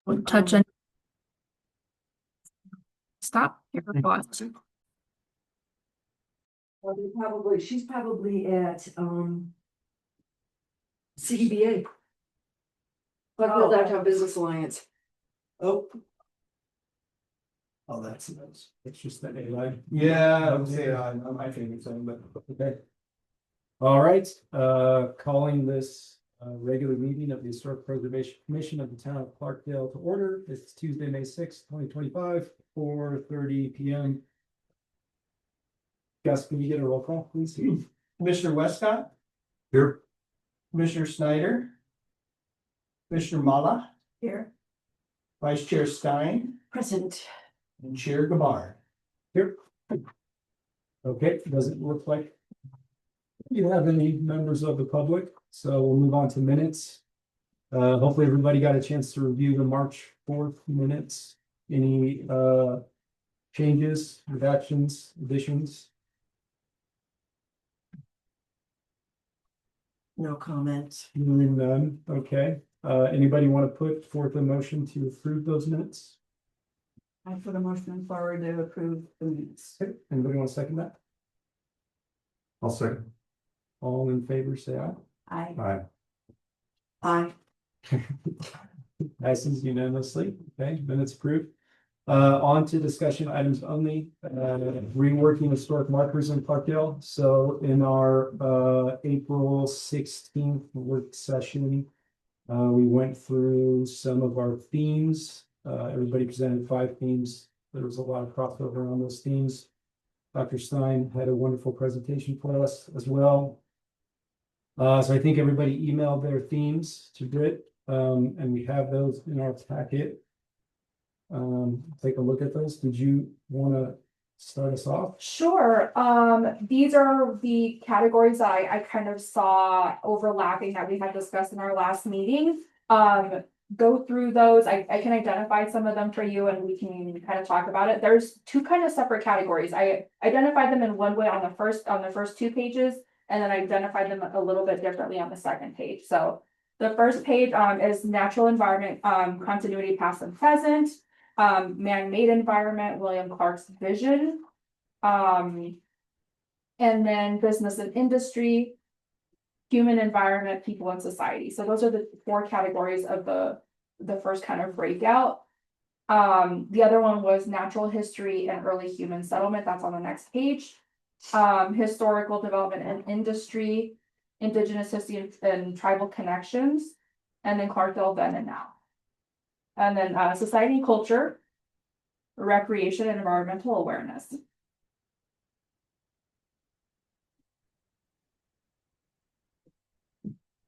We'll touch on. Stop. Your thoughts. Well, she's probably at, CDBA. Buckfield Downtown Business Alliance. Oh. Oh, that's nice. It's just that A line. Yeah, I would say on my favorite thing, but okay. All right, calling this regular meeting of the Historic Preservation Commission of the Town of Clarkdale to order. It's Tuesday, May 6th, 2025, 4:30 p.m. Gus, can you get a roll call, please? Commissioner Westcott, Here. Commissioner Snyder, Commissioner Mala, Here. Vice Chair Stein, Present. and Chair Gabar. Here. Okay, doesn't look like you have any members of the public, so we'll move on to minutes. Hopefully everybody got a chance to review the March 4th minutes. Any changes, redactions, additions? No comments. Hearing none, okay. Anybody want to put forth a motion to approve those minutes? I put a motion forward to approve the minutes. Okay, anybody want to second that? I'll second. All in favor, say aye. Aye. Aye. Aye. Passes unanimously. Okay, minutes approved. On to discussion items only, reworking historic markers in Clarkdale. So in our April 16th work session, we went through some of our themes. Everybody presented 5 themes. There was a lot of crossover on those themes. Dr. Stein had a wonderful presentation for us as well. So I think everybody emailed their themes to Britt, and we have those in our packet. Take a look at those. Did you want to start us off? Sure. These are the categories I kind of saw overlapping that we had discussed in our last meeting. Go through those. I can identify some of them for you and we can kind of talk about it. There's 2 kind of separate categories. I identified them in one way on the first 2 pages, and then I identified them a little bit differently on the second page. So the first page is natural environment, continuity past and present. Man-made environment, William Clark's vision. And then business and industry, human environment, people and society. So those are the 4 categories of the first kind of breakout. The other one was natural history and early human settlement. That's on the next page. Historical development and industry, indigenous history and tribal connections, and then Clarkdale then and now. And then society and culture, recreation and environmental awareness.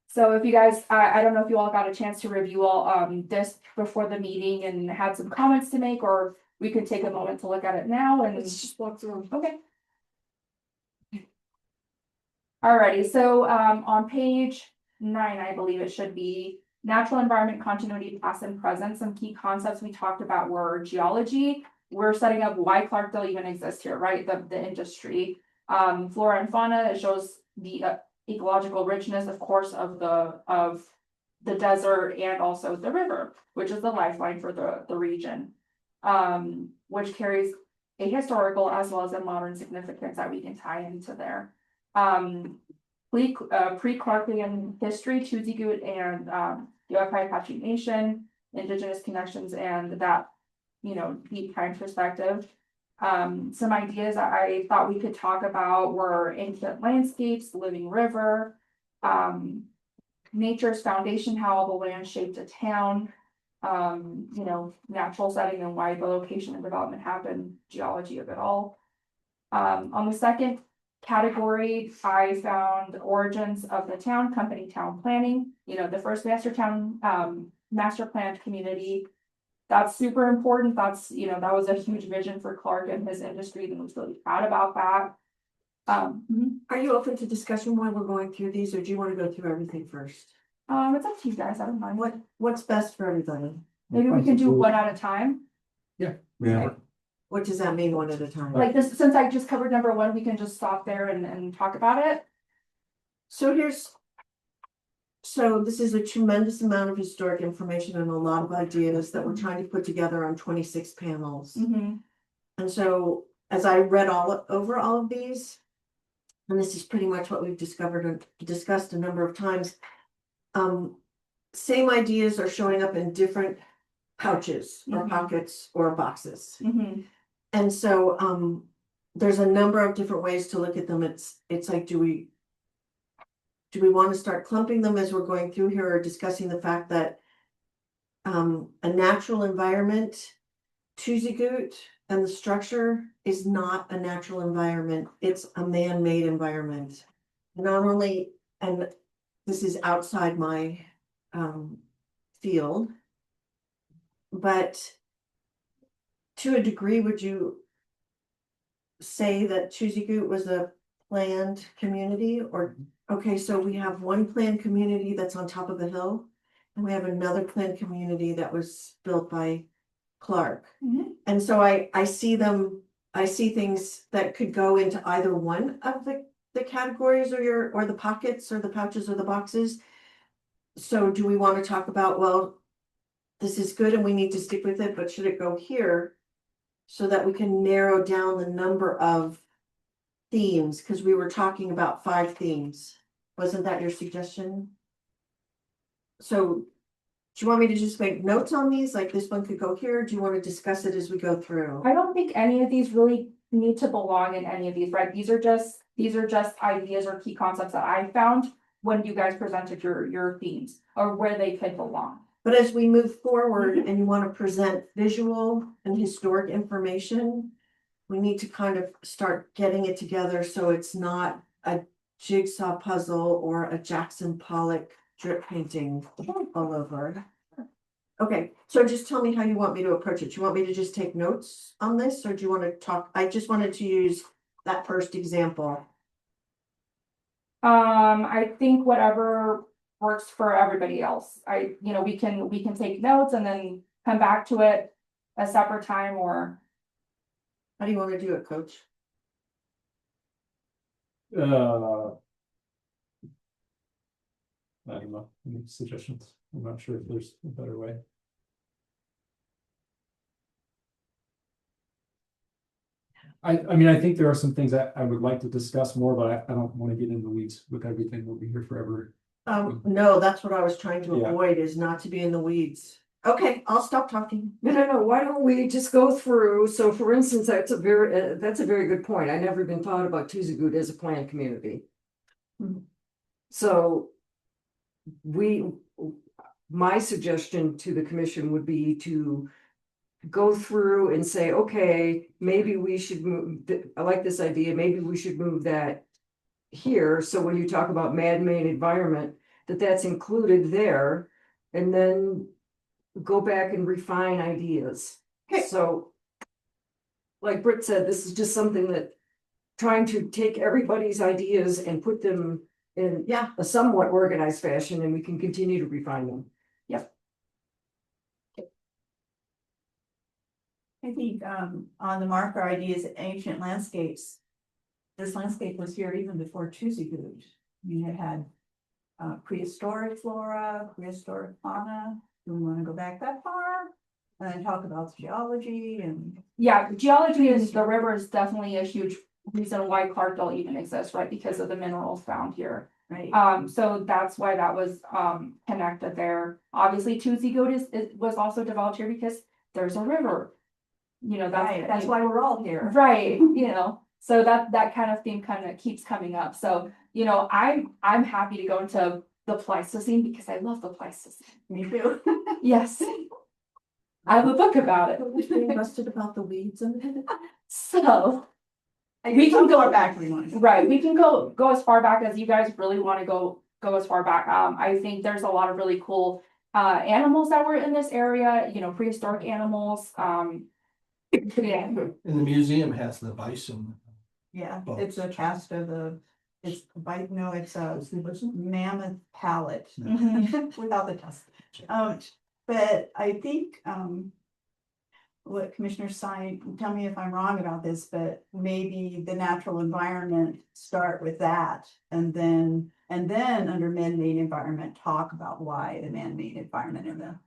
So if you guys, I don't know if you all got a chance to review all this before the meeting and had some comments to make, or we could take a moment to look at it now and Let's just walk through. okay. Alrighty, so on page 9, I believe it should be natural environment continuity past and present. Some key concepts we talked about were geology. We're setting up why Clarkdale even exists here, right? The industry, flora and fauna. It shows the ecological richness, of course, of the desert and also the river, which is the lifeline for the region, which carries a historical as well as a modern significance that we can tie into there. Pre-Clarkian history, Tuzigoot and the Yavapai Apache Nation, indigenous connections, and that, deep time perspective. Some ideas I thought we could talk about were ancient landscapes, the living river, nature's foundation, how the land shaped a town, natural setting and why the location and development happened, geology of it all. On the second category, I found origins of the town, company town planning, the first master planned community. That's super important. That's, that was a huge vision for Clark and his industry, and was really proud about that. Are you open to discussion while we're going through these, or do you want to go through everything first? It's up to you guys. I don't mind. What's best for everybody? Maybe we can do one at a time. Yeah. What does that mean, one at a time? Like this, since I just covered number 1, we can just stop there and talk about it. So So this is a tremendous amount of historic information and a lot of ideas that we're trying to put together on 26 panels. Mm-hmm. And so as I read over all of these, and this is pretty much what we've discovered and discussed a number of times. Same ideas are showing up in different pouches or Mhm. pockets or boxes. Mm-hmm. And so there's a number of different ways to look at them. It's like, do we want to start clumping them as we're going through here or discussing the fact that a natural environment, Tuzigoot and the structure is not a natural environment, it's a man-made environment. Not only, and this is outside my field, but to a degree, would you say that Tuzigoot was a planned community or, okay, so we have one planned community that's on top of the hill. And we have another planned community that was built by Clark. Mhm. And so I see things that could go into either one of the categories or the pockets or the pouches or the boxes. So do we want to talk about, well, this is good and we need to stick with it, but should it go here? So that we can narrow down the number of themes, because we were talking about 5 themes. Wasn't that your suggestion? So do you want me to just make notes on these? Like this one could go here? Do you want to discuss it as we go through? I don't think any of these really need to belong in any of these, right? These are just ideas or key concepts that I found when you guys presented your themes or where they could belong. But as we move forward and you want to present visual and historic information, we need to kind of start getting it together so it's not a jigsaw puzzle or a Jackson Pollock drip painting all over. Okay, so just tell me how you want me to approach it. Do you want me to just take notes on this or do you want to talk? I just wanted to use that first example. I think whatever works for everybody else. We can take notes and then come back to it a separate time or. How do you want to do it, Coach? I don't know, any suggestions? I'm not sure if there's a better way. I mean, I think there are some things that I would like to discuss more, but I don't want to get in the weeds with everything. We'll be here forever. No, that's what I was trying to Yeah. avoid is not to be in the weeds. Okay, I'll stop talking. No, why don't we just go through, so for instance, that's a very good point, I never even thought about Tuzigoot as a planned community. So. My suggestion to the commission would be to. Go through and say, okay, maybe we should move, I like this idea, maybe we should move that. Here, so when you talk about man-made environment, that's included there, and then. Go back and refine ideas. Okay. So. Like Britt said, this is just something that. Trying to take everybody's ideas and put them in Yeah, a somewhat organized fashion, and we can continue to refine them. I think on the marker ideas, ancient landscapes. This landscape was here even before Tuzigoot. I mean, it had prehistoric flora, prehistoric fauna. Do we want to go back that far? And then talk about geology and. Yeah, geology is, the river is definitely a huge reason why Clarkdale even exists, right? Because of the minerals found here. Right. So that's why that was connected there. Obviously, Tuzigoot was also developed here because there's a river. That's why we're all here. Right, so that kind of theme kind of keeps coming up. So, I'm happy to go into the Pleistocene because I love the Pleistocene. Me too. Yes. I have a book about it. being busted about the weeds and. So, We can go back if we want. right, we can go as far back as you guys really want to go as far back. I think there's a lot of really cool animals that were in this area, prehistoric animals. Yeah. And the museum has the bison. Yeah, Bones. it's a cast of it's a mammoth palate without the tusk. But I think, what Commissioner Stein, tell me if I'm wrong about this, but maybe the natural environment, start with that. And then And then under man-made environment, talk about why the man-made environment in the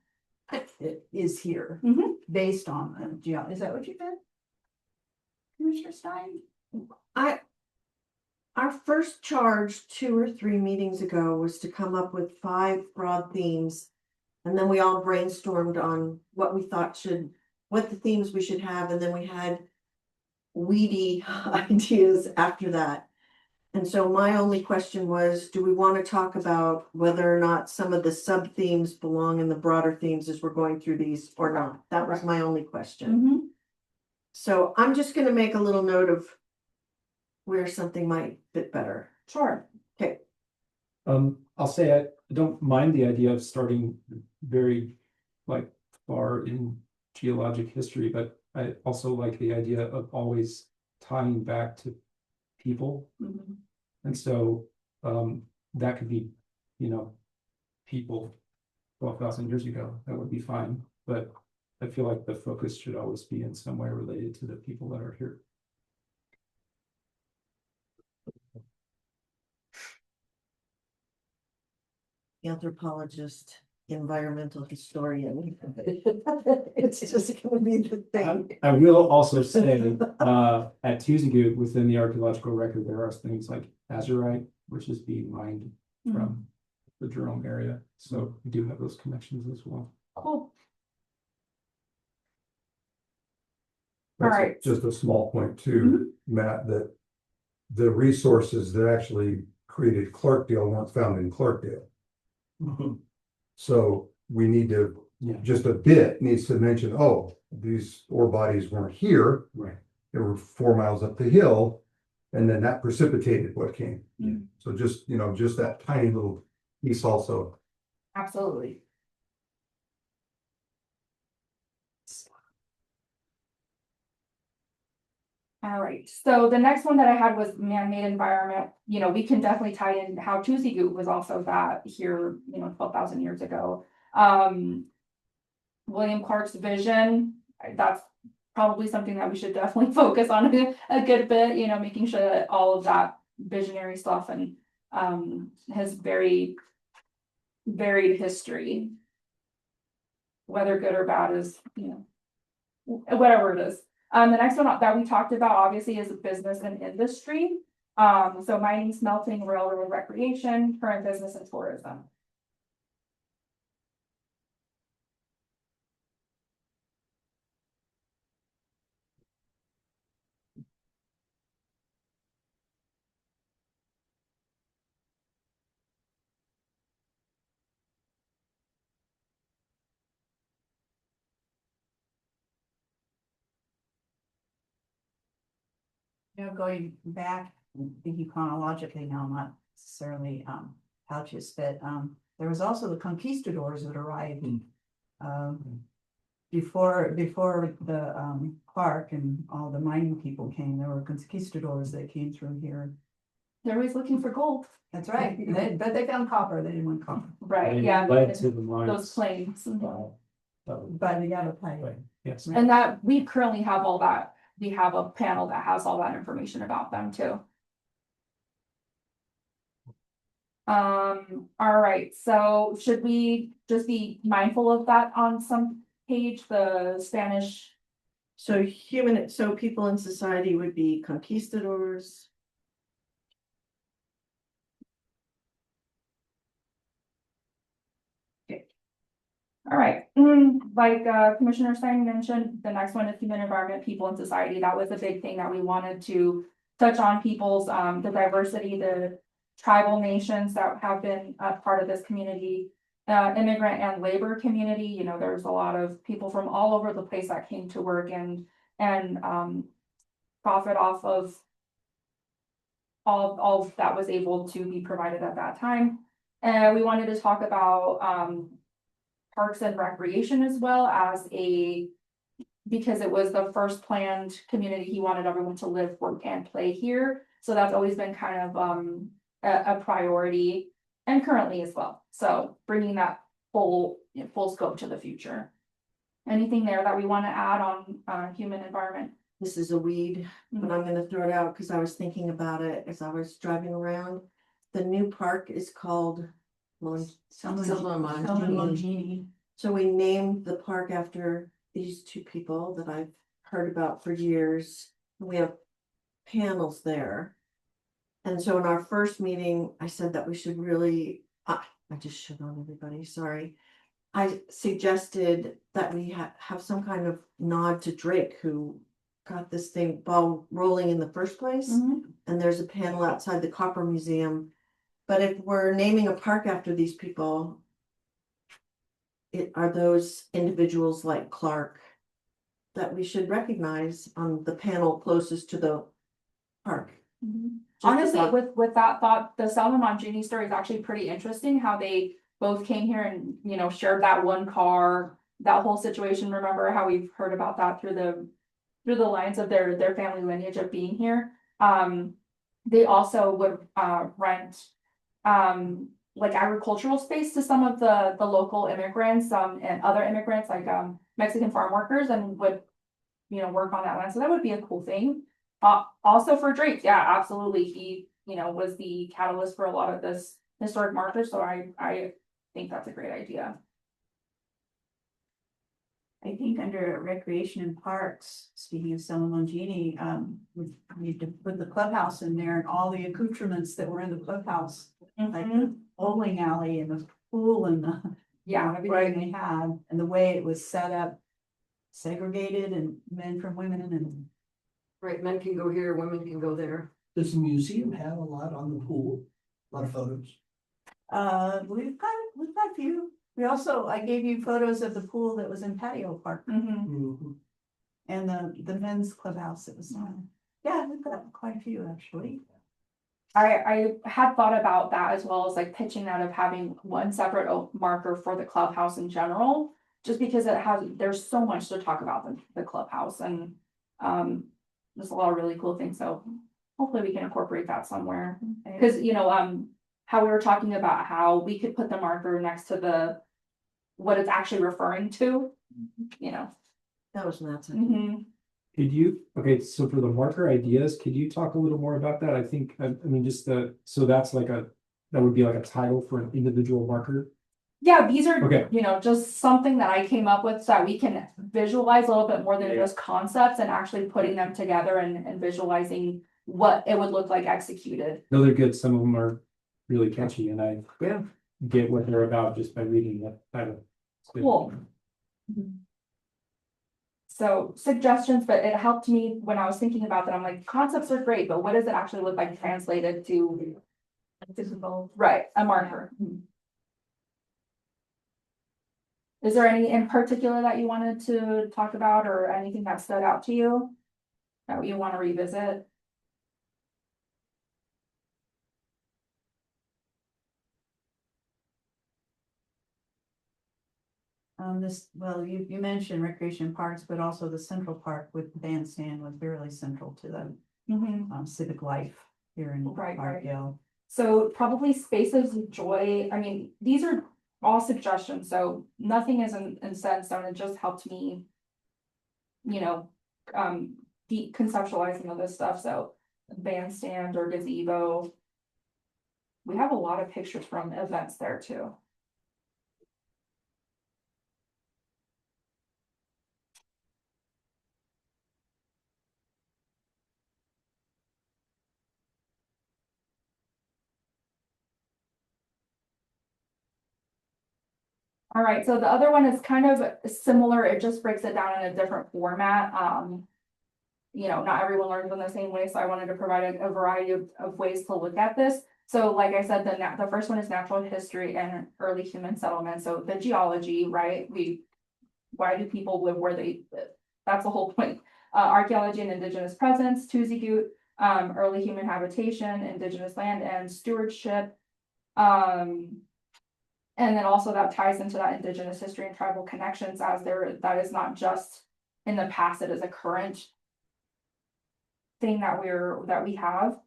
it is here. Mhm. Based on the is that what you meant? Commissioner Stein? Our first charge 2 or 3 meetings ago was to come up with 5 broad themes. And then we all brainstormed on what we thought what the themes we should have, and then we had weedy ideas after that. And so my only question was, do we want to talk about whether or not some of the sub themes belong in the broader themes as we're going through these or not? That was my only question. Mhm. So I'm just gonna make a little note of where something might fit better. Sure. I'll say I don't mind the idea of starting very like far in geologic history, but I also like the idea of always tying back to people. Mhm. And so that could be, people 12,000 years ago, that would be fine. But I feel like the focus should always be in some way related to the people that are here. Anthropologist, environmental historian. It's just gonna be the thing. I will also say, at Tuzagoot, within the archaeological record, there are things like azurite, which is being mined from the Jerome area. So we do have those connections as well. Cool. That's All right. Just a small point too, Matt, that the resources that actually created Clarkdale weren't found in Clarkdale. So we need to, Yeah. just a bit needs to mention, oh, these ore bodies weren't here. Right. They were 4 miles up the hill, and then that precipitated what came. Yeah. So just, just that tiny little piece also. Absolutely. All right, so the next one that I had was man-made environment. We can definitely tie in how Tuzagoot was also that here, 12,000 years ago. William Clark's vision, that's probably something that we should definitely focus on a good bit, making sure that all of that visionary stuff and his very varied history, whether good or bad, is whatever it is. The next one that we talked about obviously is business and industry. So mining, smelting, railroad, recreation, current business and tourism. Going back, thinking chronologically now, not necessarily pouches, but there was also the conquistadors that arrived. Before the Clark and all the mining people came, there were conquistadors that came through here. They're always looking for gold. That's right, but they found copper, they didn't want copper. Right, And yeah. led to the mines. Those claims. But they got a pipe. Right, yes. And that we currently have all that. We have a panel that has all that information about them too. All right, so should we just be mindful of that on some page, the Spanish? So people in society would be conquistadors. All right, like Commissioner Stein mentioned, the next one is human environment, people and society. That was a big thing that we wanted to touch on, people's the diversity, the tribal nations that have been a part of this community, immigrant and labor community. There's a lot of people from all over the place that came to work and profit off of all that was able to be provided at that time. And we wanted to talk about parks and recreation as well as because it was the first planned community, he wanted everyone to live, work, and play here. So that's always been kind of a priority, and currently as well. So bringing that full scope to the future. Anything there that we want to add on human environment? This is a weed, but I'm gonna throw it out because I was thinking about it as I was driving around. the new park is called Someone, Silva someone Mangini. Mangini. So we named the park after these two people that I've heard about for years. We have panels there. And so in our first meeting, I said that we should really, I just shit on everybody, sorry. I suggested that we have some kind of nod to Drake, who got this thing ball rolling in the first place. And there's a panel outside the Copper Museum. But if we're naming a park after these people, are those individuals like Clark that we should recognize on the panel closest to the park? Just a Honestly, thought. with that thought, the Salmon Mangini story is actually pretty interesting, how they both came here and, you know, shared that one car, that whole situation. Remember how we've heard about that through the lines of their family lineage of being here. They also would rent like agricultural space to some of the local immigrants and other immigrants like Mexican farm workers, and would, you know, work on that land. So that would be a cool thing. Also for Drake, yeah, absolutely. He, you know, was the catalyst for a lot of this historic markers. So I think that's a great idea. I think under recreation and parks, speaking of Selma Mangini, we need to put the clubhouse in there and all the accoutrements that were in the clubhouse. Like the bowling alley and the pool and the, Yeah, everything they had, and the way it was set up. Segregated and men from women and. Right, men can go here, women can go there. Does the museum have a lot on the pool? A lot of photos? We've got a few. We also, I gave you photos of the pool that was in Patio Park Mhm. and the men's clubhouse that was on. Yeah, we've got quite a few actually. I had thought about that as well as like pitching that of having one separate marker for the clubhouse in general, just because there's so much to talk about the clubhouse, and there's a lot of really cool things. So hopefully we can incorporate that somewhere, because you know how we were talking about how we could put the marker next to what it's actually referring to, you know. That was Matt's. Could you, okay, so for the marker ideas, could you talk a little more about that? I think, I mean, just so that's like that would be like a title for an individual marker? Yeah, these are, Okay. you know, just something that I came up with so that we can visualize a little bit more than Yeah. just concepts, and actually putting them together and visualizing what it would look like executed. No, they're good. Some of them are really catchy, and I Yeah. get what they're about just by reading the title. It's good. Cool. So suggestions, but it helped me when I was thinking about that. I'm like, concepts are great, but what does it actually look like translated to Physical. right, a marker? Is there any in particular that you wanted to talk about, or anything that stood out to you that you want to revisit? Well, you mentioned recreation and parks, but also the Central Park with the bandstand was really central to the civic life here in Right, right. Parkdale. So probably spaces of joy. I mean, these are all suggestions, so nothing is in set in stone. It just helped me, you know, conceptualize some of this stuff. So bandstand or gazebo. We have a lot of pictures from events there too. All right, so the other one is kind of similar. It just breaks it down in a different format. You know, not everyone learns in the same way, so I wanted to provide a variety of ways to look at this. So like I said, the first one is natural history and early human settlement. So the geology, right? Why do people live where they live? That's the whole point. Archaeology and indigenous presence, Tuzigoot, early human habitation, indigenous land and stewardship. And then also that ties into that indigenous history and tribal connections, as that is not just in the past, it is a current thing that we have.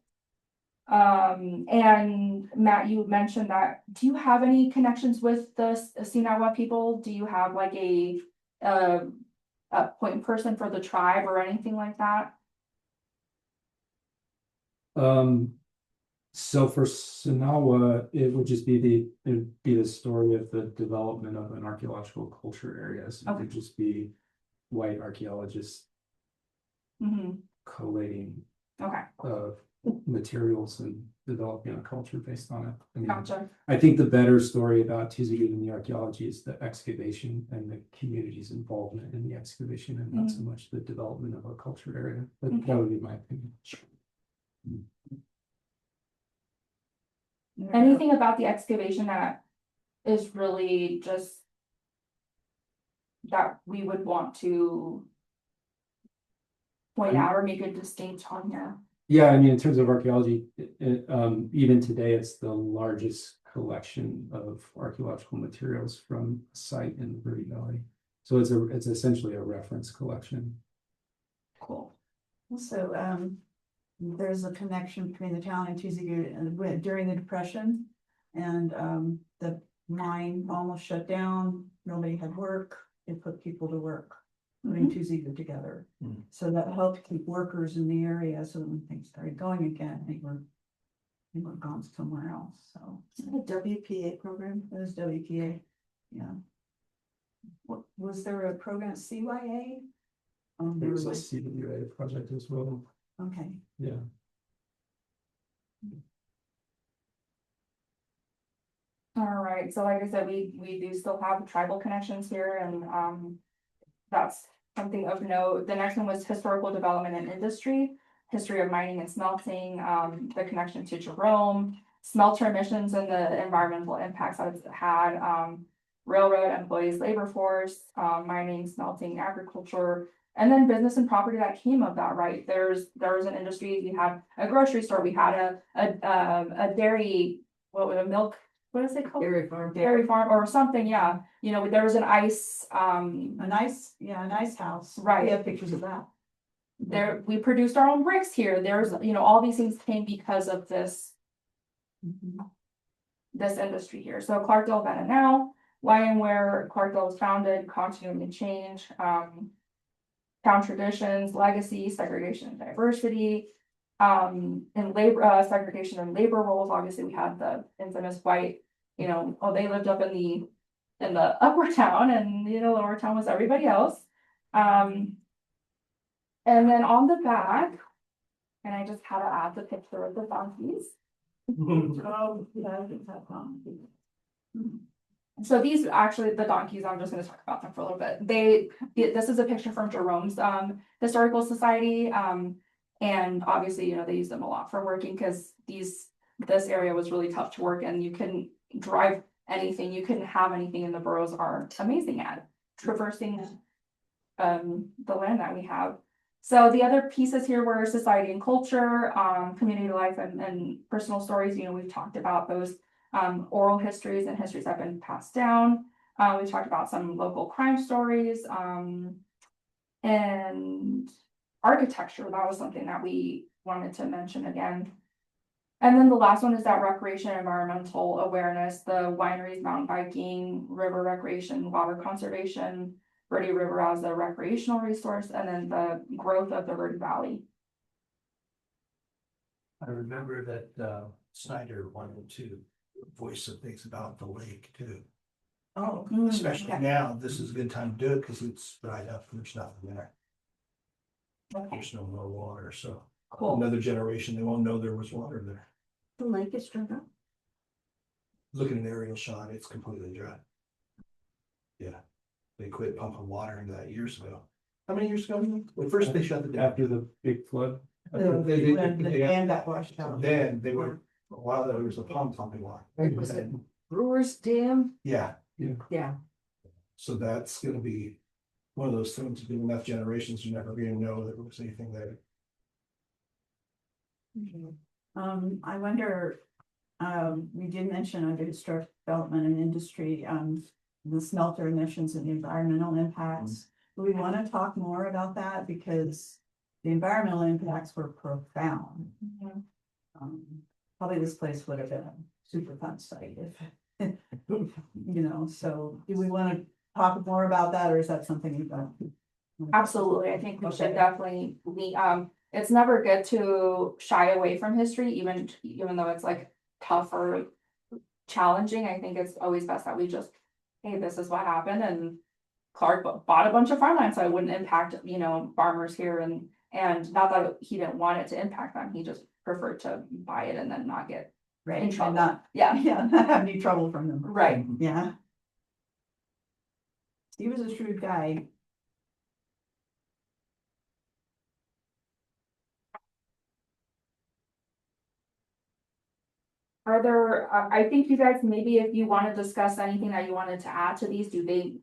And Matt, you mentioned that, do you have any connections with the Sinawa people? Do you have like a point person for the tribe or anything like that? So for Sonawa, it would just be it'd be the story of the development of an archaeological culture area. So it Okay. would just be white archaeologists Mhm. collating Okay, materials and developing a culture based on it. I mean, gotcha. I think the better story about Tizigoot and the archaeology is the excavation and the community's involvement in the excavation and not so much the development of a culture area. That would be my opinion. Anything about the excavation that is really just that we would want to point out or make a distinct on here? Yeah, I mean, in terms of archaeology, even today, it's the largest collection of archaeological materials from a site in the Verde Valley. So it's essentially a reference collection. Cool. Also, there's a connection between the town and Tizigoot and during the Depression. And, the mine almost shut down, nobody had work, it put people to work, putting Tizigoot together. Mm. So that helped keep workers in the area, so when things started going again, they were gone somewhere else, so. Is that a WPA program? It was WPA, yeah. What, was there a program, CYA? There There's a was, CWA project as well. okay. Yeah. All right, so like I said, we do still have tribal connections here and that's something of note. The next one was historical development and industry, history of mining and smelting, the connection to Jerome, smelter emissions and the environmental impacts that it's had, railroad employees, labor force, mining, smelting, agriculture, and then business and property that came of that, right? There was an industry, we had a grocery store, we had a dairy, a milk, what is it called? Dairy farm. Dairy farm or something, yeah. You know, there was an ice, A nice house. Right. We have pictures of that. there, we produced our own bricks here. There's, you know, all these things came because of this industry here. So Clarkdale, Bennett now, why and where Clarkdale was founded, continuity and change, town traditions, legacy, segregation and diversity, and labor, segregation and labor roles. Obviously, we had the infamous white, you know, they lived up in the upper town and, you know, lower town was everybody else. And then on the back, and I just had to add the picture of the donkeys. Oh, yeah, I think that's So these actually, the donkeys, I'm just gonna talk about them for a little bit. This is a picture from Jerome's Historical Society. And obviously, you know, they use them a lot for working because this area was really tough to work and you couldn't drive anything, you couldn't have anything, and the boroughs are amazing at traversing the land that we have. So the other pieces here were society and culture, community life and personal stories. You know, we've talked about those oral histories and histories that have been passed down. We talked about some local crime stories, and architecture. That was something that we wanted to mention again. And then the last one is that recreation, environmental awareness, the wineries, mountain biking, river recreation, water conservation, Verde River as a recreational resource, and then the growth of the Verde Valley. I remember that Snyder wanted to voice some things about the lake too. Oh. Especially okay. now, this is a good time to do it because it's dried up and there's nothing there. Okay, There's no more water, so cool. another generation, they won't know there was water there. The lake is dried up. Look at an aerial shot, it's completely dry. Yeah, they quit pumping water into that years ago. How many years ago? Well, first they shut it down. After the big flood. When the dam got washed out. Then they were, for a while there was a pump pumping water. Was it Brewer's Dam? Yeah, Yeah. so that's gonna be one of those things, big enough generations, you're never gonna know there was anything there. I wonder, we did mention under historic development and industry, the smelter emissions and the environmental impacts. Do we want to talk more about that? Because the environmental impacts were profound. Probably this place would have been a super fun site if, you know, so do we want to talk more about that, or is that something you don't? Absolutely, I think we should Okay. definitely, it's never good to shy away from history, even though it's like tough or challenging. I think it's always best that we just, hey, this is what happened, and Clark bought a bunch of farmland, so it wouldn't impact, farmers here, and not that he didn't want it to impact them, he just preferred to buy it and then not get Right, in and trouble. not, Yeah, yeah, not have any trouble from them. right. Yeah. He was a shrewd guy. Are there, I think you guys, maybe if you want to discuss anything that you wanted to add to these, do they?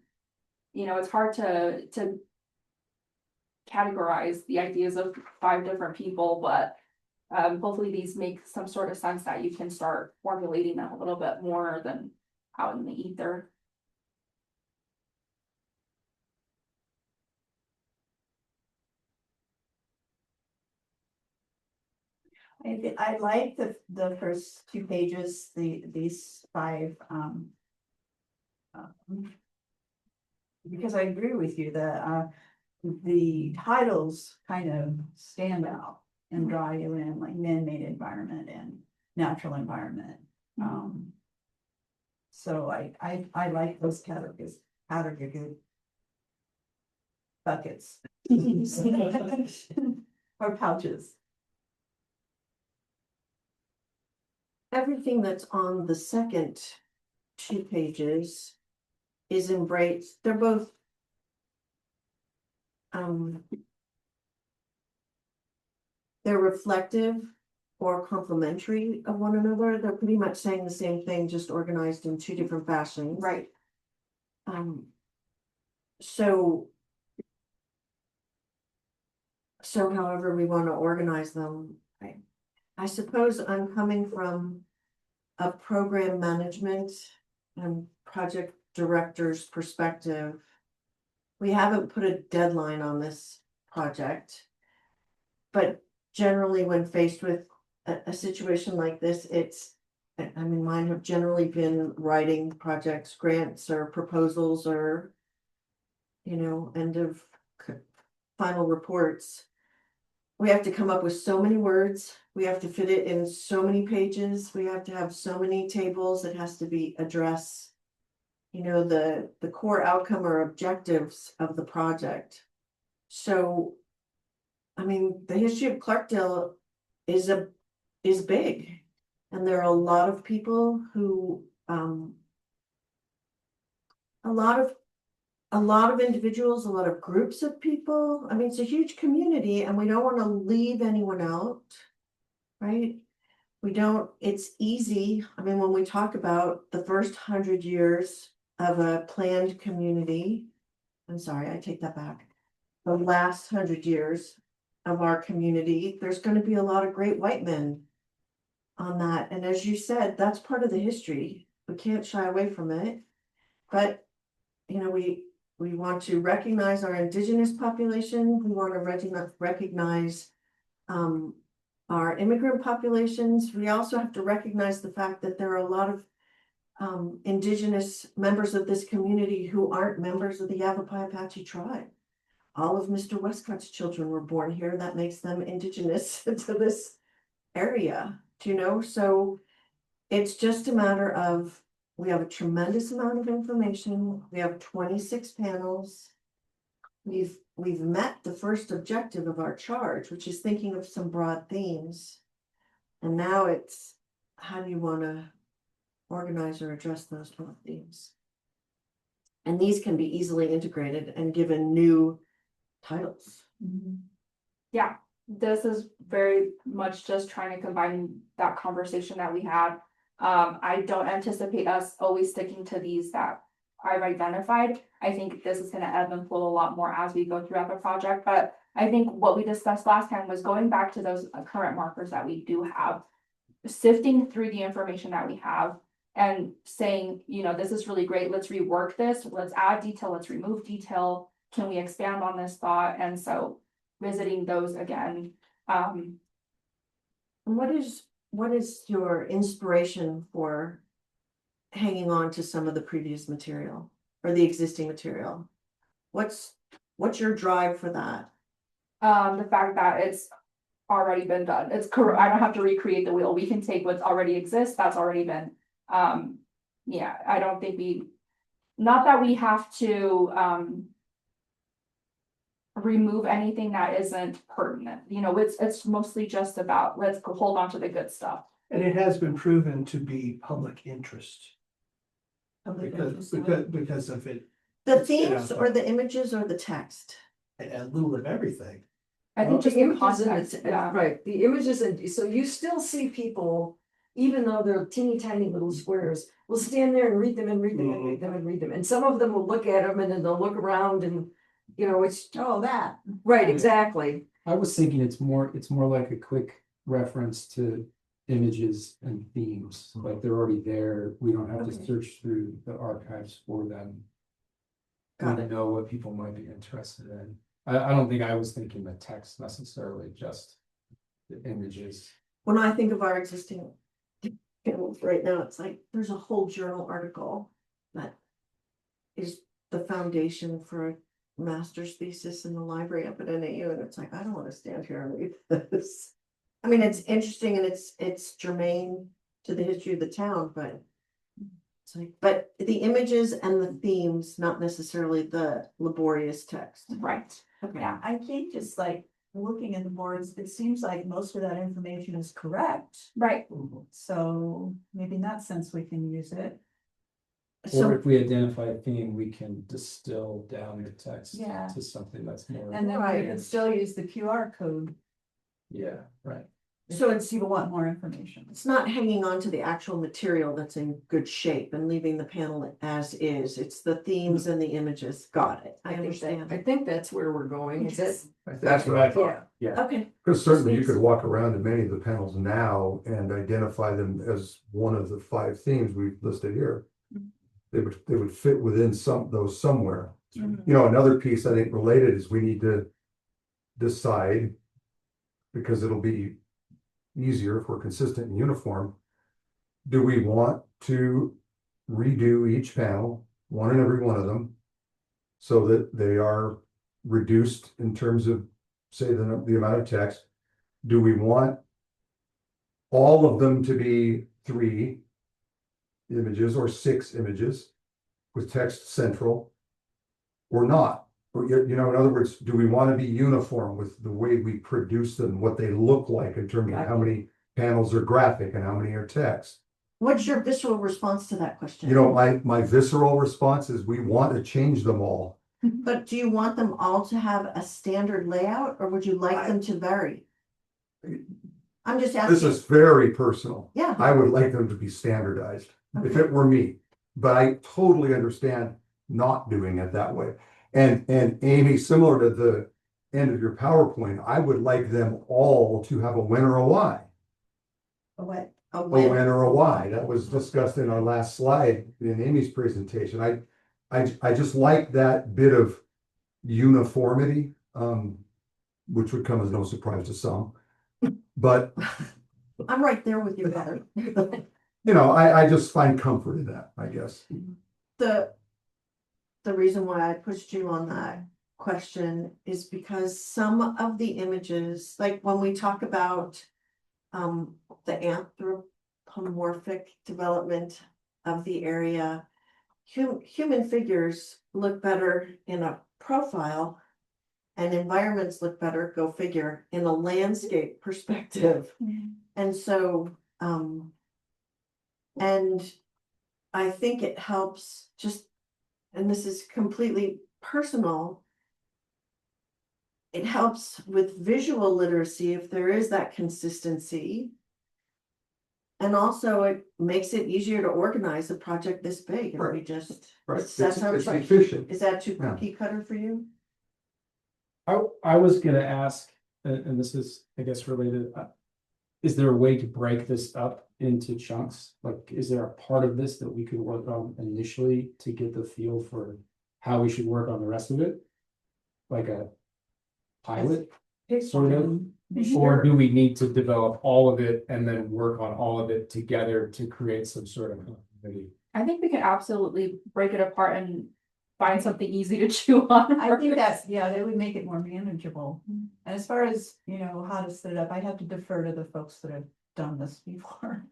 It's hard to categorize the ideas of 5 different people, but hopefully these make some sort of sense that you can start formulating them a little bit more than out in the ether. I like the first 2 pages, these 5, because I agree with you, the titles kind of stand out and draw you in, like man-made environment and natural environment. So I like those categories buckets. Or pouches. Everything that's on the second 2 pages is embraced, they're both. They're reflective or complementary of one another, they're pretty much saying the same thing, just organized in 2 different fashions. Right. So. So however we want to organize them, I suppose I'm coming from a program management and project director's perspective. We haven't put a deadline on this project. But generally, when faced with a situation like this, mine have generally been writing projects, grants or proposals or. End of final reports. We have to come up with so many words, we have to fit it in so many pages, we have to have so many tables, it has to be address. The core outcome or objectives of the project. So. The history of Clarkdale is big, and there are a lot of people who, a lot of individuals, a lot of groups of people. It's a huge community, and we don't want to leave anyone out, right? It's easy. When we talk about the first 100 years of a planned community, I'm sorry, I take that back. The last 100 years of our community, there's going to be a lot of great white men on that. And as you said, that's part of the history. We can't shy away from it. But, we want to recognize our indigenous population. We want to recognize our immigrant populations. We also have to recognize the fact that there are a lot of indigenous members of this community who aren't members of the Yavapai Apache tribe. All of Mr. Westcott's children were born here. That makes them indigenous to this area, so it's just a matter of, we have a tremendous amount of information. We have 26 panels. We've met the first objective of our charge, which is thinking of some broad themes. And now it's, how do you want to organize or address those broad themes? And these can be easily integrated and given new titles. Yeah, this is very much just trying to combine that conversation that we had. I don't anticipate us always sticking to these that I've identified. I think this is going to ebb and flow a lot more as we go throughout the project, but I think what we discussed last time was going back to those current markers that we do have, sifting through the information that we have and saying, this is really great, let's rework this, let's add detail, let's remove detail, can we expand on this thought? And so visiting those again. What is your inspiration for hanging on to some of the previous material or the existing material? What's your drive for that? The fact that it's already been done. It's correct. I don't have to recreate the wheel. We can take what's already exists, that's already been. Yeah, I don't think not that we have to, remove anything that isn't pertinent. You know, it's mostly just about, let's hold on to the good stuff. And it has been proven to be public interest Public because, interest. because of it, The themes or the images or the text? a little of everything. I think just The the images and context, yeah. right, the images, and so you still see people, even though they're teeny tiny little squares, will stand there and read them and read them and read them and read them, and some of them will look at them and then they'll look around and, you know, it's, Oh, that. right, exactly. I was thinking it's more like a quick reference to images and themes, like they're already there. We don't have to Okay. search through the archives for them. Got We it. know what people might be interested in. I don't think I was thinking the text necessarily, just the images. When I think of our existing panels right now, it's like, there's a whole journal article that is the foundation for a master's thesis in the library up at NAU, and it's like, I don't want to stand here and read this. I mean, it's interesting and it's germane to the history of the town, but it's like, but the images and the themes, not necessarily the laborious text. Right, Okay. yeah. I think just like looking at the boards, it seems like most of that information is correct. Right, So maybe in that sense, we can use it. Or So, if we identify a theme, we can distill down the text Yeah. to something that's more. And then we Right. can still use the QR code Yeah, right. so if you want more information. it's not hanging on to the actual material that's in good shape and leaving the panel as is. It's the themes and the images. Got it. I understand. I think that's where we're going, is it? That's what I thought. Yeah. Okay, Because certainly you could walk around to many of the panels now and identify them as one of the 5 themes we've listed here. They would fit within those somewhere. You know, another piece I think related is we need to decide, because it'll be easier if we're consistent and uniform. Do we want to redo each panel, one and every one of them, so that they are reduced in terms of, say, the amount of text? Do we want all of them to be 3 images or 6 images with text central, or not? Or, you know, in other words, do we want to be uniform with the way we produce them, what they look like in terms of how many panels are graphic and how many are text? what's your visceral response to that question? You know, my visceral response is we want to change them all. But do you want them all to have a standard layout, or would you like them to vary? I'm just This asking. is very personal. Yeah, I would like them to be standardized, if it were me, but I totally understand not doing it that way. And Amy, similar to the end of your PowerPoint, I would like them all to have a win or a Y. What? a A win. win or a Y. That was discussed in our last slide in Amy's presentation. I just like that bit of uniformity, which would come as no surprise to some. But, I'm right there with you, Heather. you know, I just find comfort in that, I guess. The reason why I pushed you on that question is because some of the images, like when we talk about the anthropomorphic development of the area, human figures look better in a profile, and environments look better, go figure, in a landscape perspective. And so, and I think it helps just, and this is completely personal, it helps with visual literacy if there is that consistency. And also it makes it easier to organize a project this big, and we Right. just, Right, That it's sounds right. efficient. is that too Yeah. cookie cutter for you? I was gonna ask, and this is, I guess, related. Is there a way to break this up into chunks? Like, is there a part of this that we could work on initially to get the feel for how we should work on the rest of it? Like a pilot, sort of? Or do we need to develop all of it and then work on all of it together to create some sort of continuity? I think we can absolutely break it apart and find something easy to chew on. I think that's, yeah, that would make it more manageable. Mm. And as far as, how to set it up, I have to defer to the folks that have done this before.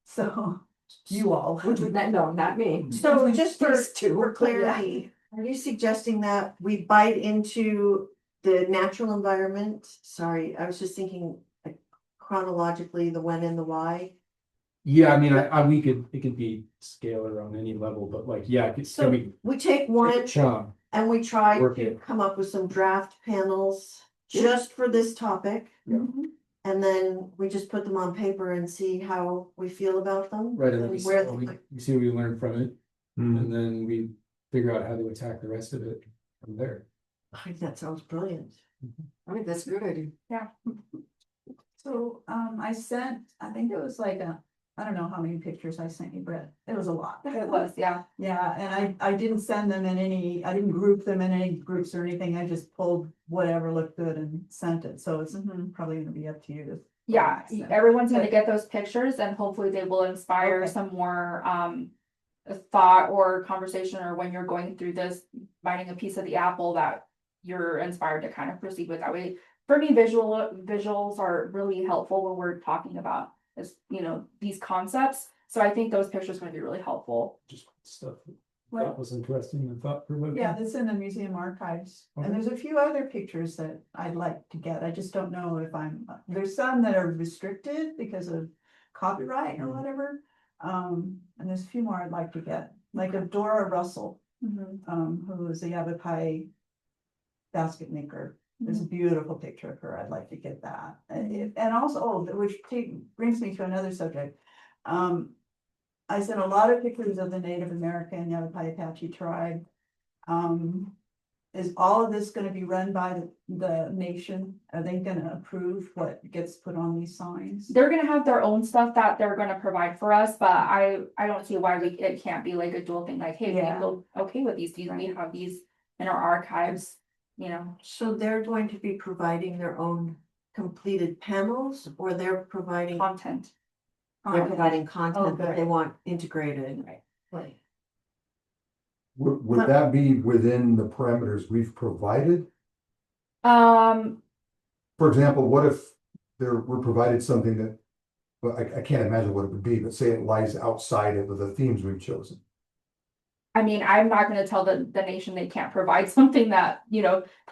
So, you all. Which would, no, not me. So just for, These two. for clarity, are you suggesting that we bite into the natural environment? Sorry, I was just thinking like, chronologically, the when and the why. Yeah, I mean, it could be scalar on any level, but like, yeah, So can we we take take a one chunk? and we try Work to it. come up with some draft panels Yeah. just for this topic. Mhm. And then we just put them on paper and see how we feel about them. Right, and then we and see, where, we see what we learn from it, Hmm. and then we figure out how to attack the rest of it from there. I think that sounds brilliant. I think that's a good idea. So, I think it was like I don't know how many pictures I sent you, Brett. It was a lot. It was, yeah. Yeah, and I didn't send them in I didn't group them in any groups or anything. I just pulled whatever looked good and sent it. So it's probably gonna be up to you to. Yeah, So- everyone's gonna get those pictures and hopefully they will inspire Okay. some more thought or conversation, or when you're going through this, biting a piece of the apple, that you're inspired to kind of proceed with that way. For me, visuals are really helpful when we're talking about this, these concepts. So I think those pictures are gonna be really helpful. Just stuff Well, that was interesting and thought provoking. yeah, that's in the museum archives. Okay. And there's a few other pictures that I'd like to get. I just don't know if there's some that are restricted because of copyright or whatever. And there's a few more I'd like to get, like of Dora Russell, who is a Yavapai basket maker. There's a beautiful picture of her. I'd like to get that. And also, brings me to another subject. I sent a lot of pictures of the Native American Yavapai Apache tribe. Is all of this gonna be run by the nation? Are they gonna approve what gets put on these signs? They're gonna have their own stuff that they're gonna provide for us, but I don't see why it can't be like a dual thing, like, hey, we Yeah. feel okay with these, we have these in our archives, So they're going to be providing their own completed panels, or they're providing content. content that good. they want integrated. Right. Would that be within the parameters we've provided? Um, For example, what if we're provided something that, well, I can't imagine what it would be, but say it lies outside of the themes we've chosen. I mean, I'm not gonna tell the nation they can't provide something that,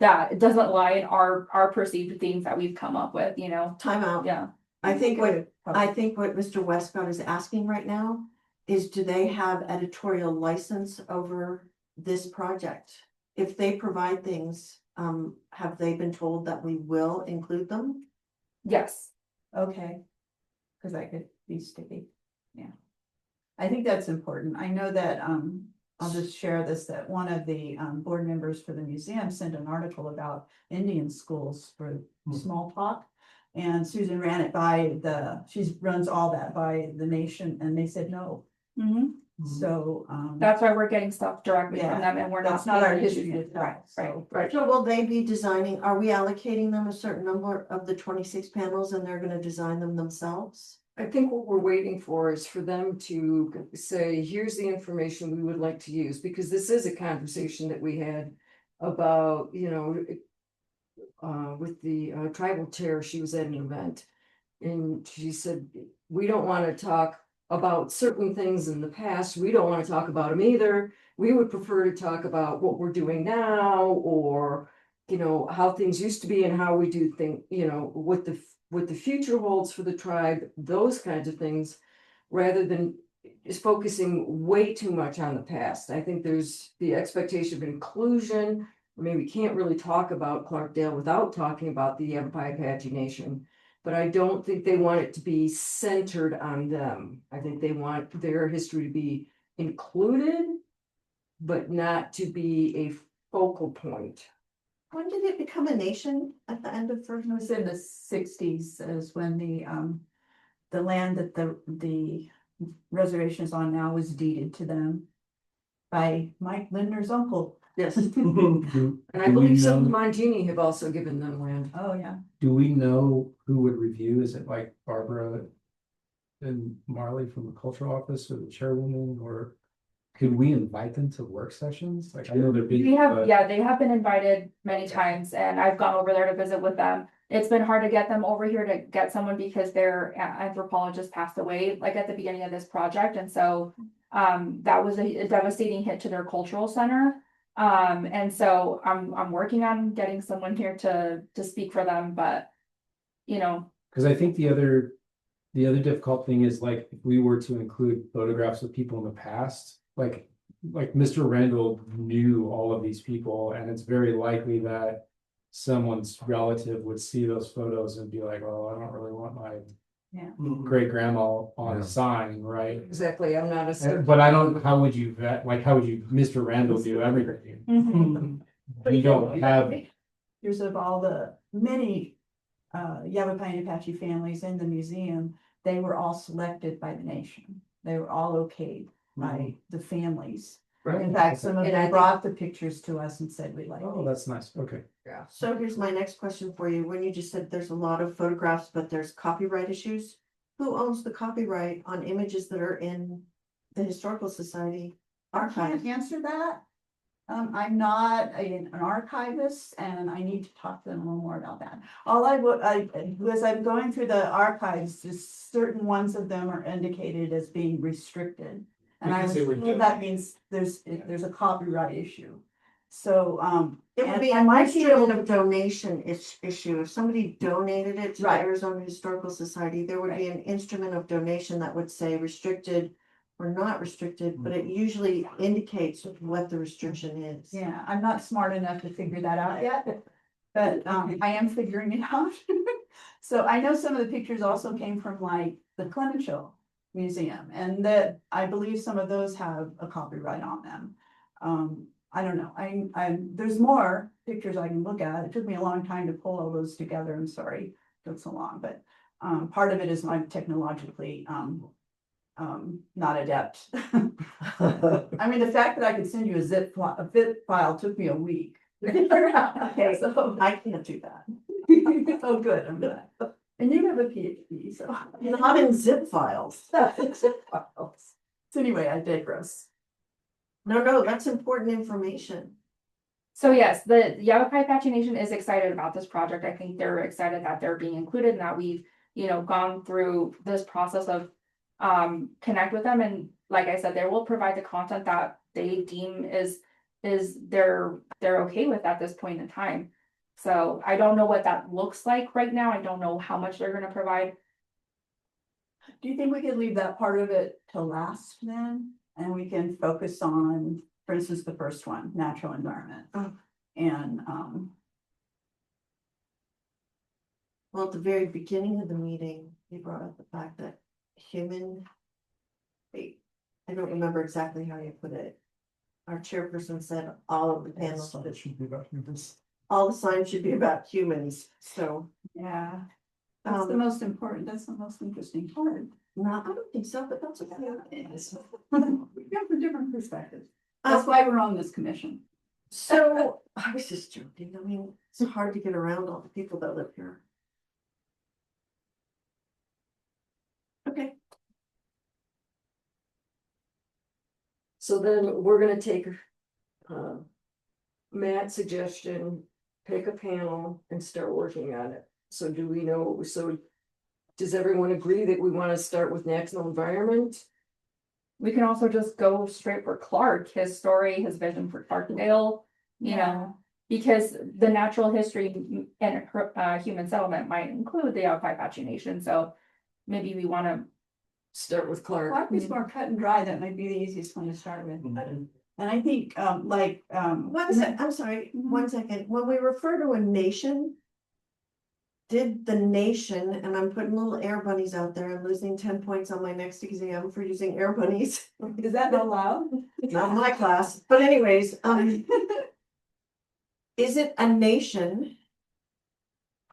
that doesn't lie in our perceived themes that we've come up with, Time out. yeah. I think what Mr. Westcott is asking right now is, do they have editorial license over this project? If they provide things, have they been told that we will include them? Yes, Okay. Cause that could be sticky. Yeah. I think that's important. I know that, I'll just share this, that one of the, board members for the museum sent an article about Indian schools for smalltalk. And Susan ran it she runs all that by the nation, and they said no. Mhm. So, That's why we're getting stuff directly Yeah, from them, and we're not. that's not our paying history attention. to tell, Right, so. right. So will they be designing, are we allocating them a certain number of the 26 panels and they're gonna design them themselves? I think what we're waiting for is for them to say, here's the information we would like to use, because this is a conversation that we had about, with the tribal chair. She was at an event. And she said, we don't want to talk about certain things in the past. We don't want to talk about them either. We would prefer to talk about what we're doing now, or, how things used to be and how we do things, what the future holds for the tribe, those kinds of things, rather than just focusing way too much on the past. I think there's the expectation of inclusion. I mean, we can't really talk about Clarkdale without talking about the Yavapai Apache Nation. But I don't think they want it to be centered on them. I think they want their history to be included, but not to be a focal point. When did it become a nation at the end of first? It was in the 60s is when the land that the reservation is on now was deeded to them by Mike Lindner's uncle. Yes. And I Do we believe some of know- the Montini have also given them land. Oh, yeah. Do we know who would review? Is it like Barbara and Marley from the cultural office, or the chairwoman, or? could we invite them to work sessions? Like, I know they're busy, We have, but yeah, they have been invited many times and I've gone over there to visit with them. It's been hard to get them over here to get someone because their anthropologist passed away like at the beginning of this project. And so that was a devastating hit to their cultural center. And so I'm working on getting someone here to speak for them, but you know, because I think the other difficult thing is like, if we were to include photographs of people in the past, like Mr. Randall knew all of these people, and it's very likely that someone's relative would see those photos and be like, oh, I don't really want my great grandma on Yeah. a sign, right? Exactly, I'm not a. But I don't, how would you vet, like, how would you, Mr. Randall do everything? We don't have, Here's of all the many Yavapai and Apache families in the museum, they were all selected by the nation. They were all okayed by the families. In fact, some of And I them think- brought the pictures to us and said, we like oh, these. that's nice, okay. So here's my next question for you. When you just said there's a lot of photographs, but there's copyright issues. Who owns the copyright on images that are in the Historical Society I archive? can't answer that. I'm not an archivist and I need to talk to them a little more about that. All as I'm going through the archives, just certain ones of them are indicated as being restricted. And We I can was say we're told doing- that means there's a copyright issue. So, It would and be I an might be able instrument to- of donation issue. If somebody donated it to the Right. Arizona Historical Society, there would be an instrument of donation that would say restricted or not restricted, but it usually indicates what the restriction is. yeah, I'm not smart enough to figure that out yet, but I am figuring it out. So I know some of the pictures also came from like the Clemenceau Museum, and that I believe some of those have a copyright on them. I don't know, there's more pictures I can look at. It took me a long time to pull all those together. I'm sorry, it took so long, but part of it is I'm technologically not adept. I mean, the fact that I could send you a zip file took me a week. Okay, So, I can't do that. oh, good, I'm glad. And you have a PhD, so. Not in zip files. Zip files. So anyway, I digress. No, that's important information. so yes, the Yavapai Apache Nation is excited about this project. I think they're excited that they're being included and that we've, gone through this process of connect with them. And like I said, they will provide the content that they deem is they're okay with at this point in time. So I don't know what that looks like right now. I don't know how much they're gonna provide. Do you think we could leave that part of it to last then? And we can focus on, for instance, the first one, natural environment. Oh. And, Well, at the very beginning of the meeting, they brought up the fact that wait, I don't remember exactly how you put it. Our chairperson said all of the panels, It should be about humans. all the signs should be about humans, so. yeah, that's the most important, that's the most interesting part. No, I don't think so, but that's okay. We come from different perspectives. That's why we're on this commission. So, I was just joking, I mean, it's hard to get around all the people that live here. Okay, So then we're gonna take Matt's suggestion, pick a panel and start working on it. So do we know, so does everyone agree that we wanna start with natural environment? We can also just go straight for Clark, his story, his vision for Clarkdale, because the natural history and human settlement might include the Yavapai Apache Nation, so maybe we wanna. Start with Clark. Clark is more cut and dry, that might be the easiest one to start with. And I think, I'm sorry, 1 second, when we refer to a nation. Did the nation, and I'm putting little air bunnies out there, I'm losing 10 points on my next exam for using air bunnies. is that allowed? Not my class, but anyways, is it a nation?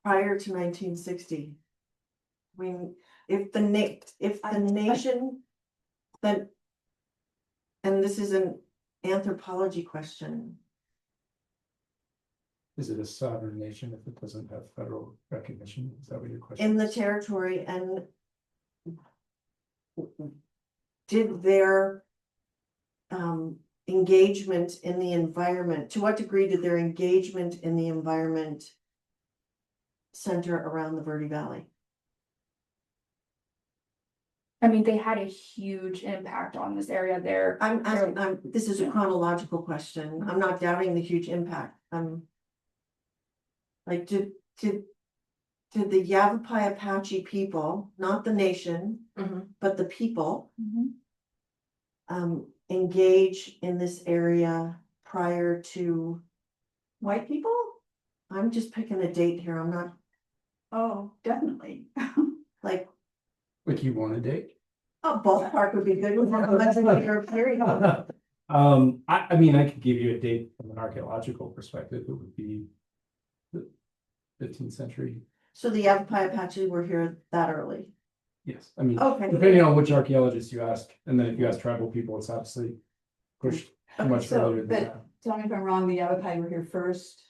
Prior to 1960? I mean, if the nation. That. And this is an anthropology question. Is it a sovereign nation if it doesn't have federal recognition? Is that what your question? In the is? territory and. Did their. engagement in the environment, to what degree did their engagement in the environment center around the Verde Valley? I mean, they had a huge impact on this area there. I'm asking, this is a chronological question. I'm not doubting the huge impact. Like, did the Yavapai Apache people, not the nation, but the people, engage in this area prior to, White people? I'm just picking a date here. I'm not, Oh, definitely. like, Like you want a date? a ballpark would be good with a much later period. I mean, I could give you a date from an archaeological perspective, it would be the 15th century. So the Yavapai Apache were here that early. Yes, I mean, Okay. depending on which archaeologist you ask, and then if you ask tribal people, it's obviously pushed Okay, much so, earlier than but that. tell me if I'm wrong, the Yavapai were here first.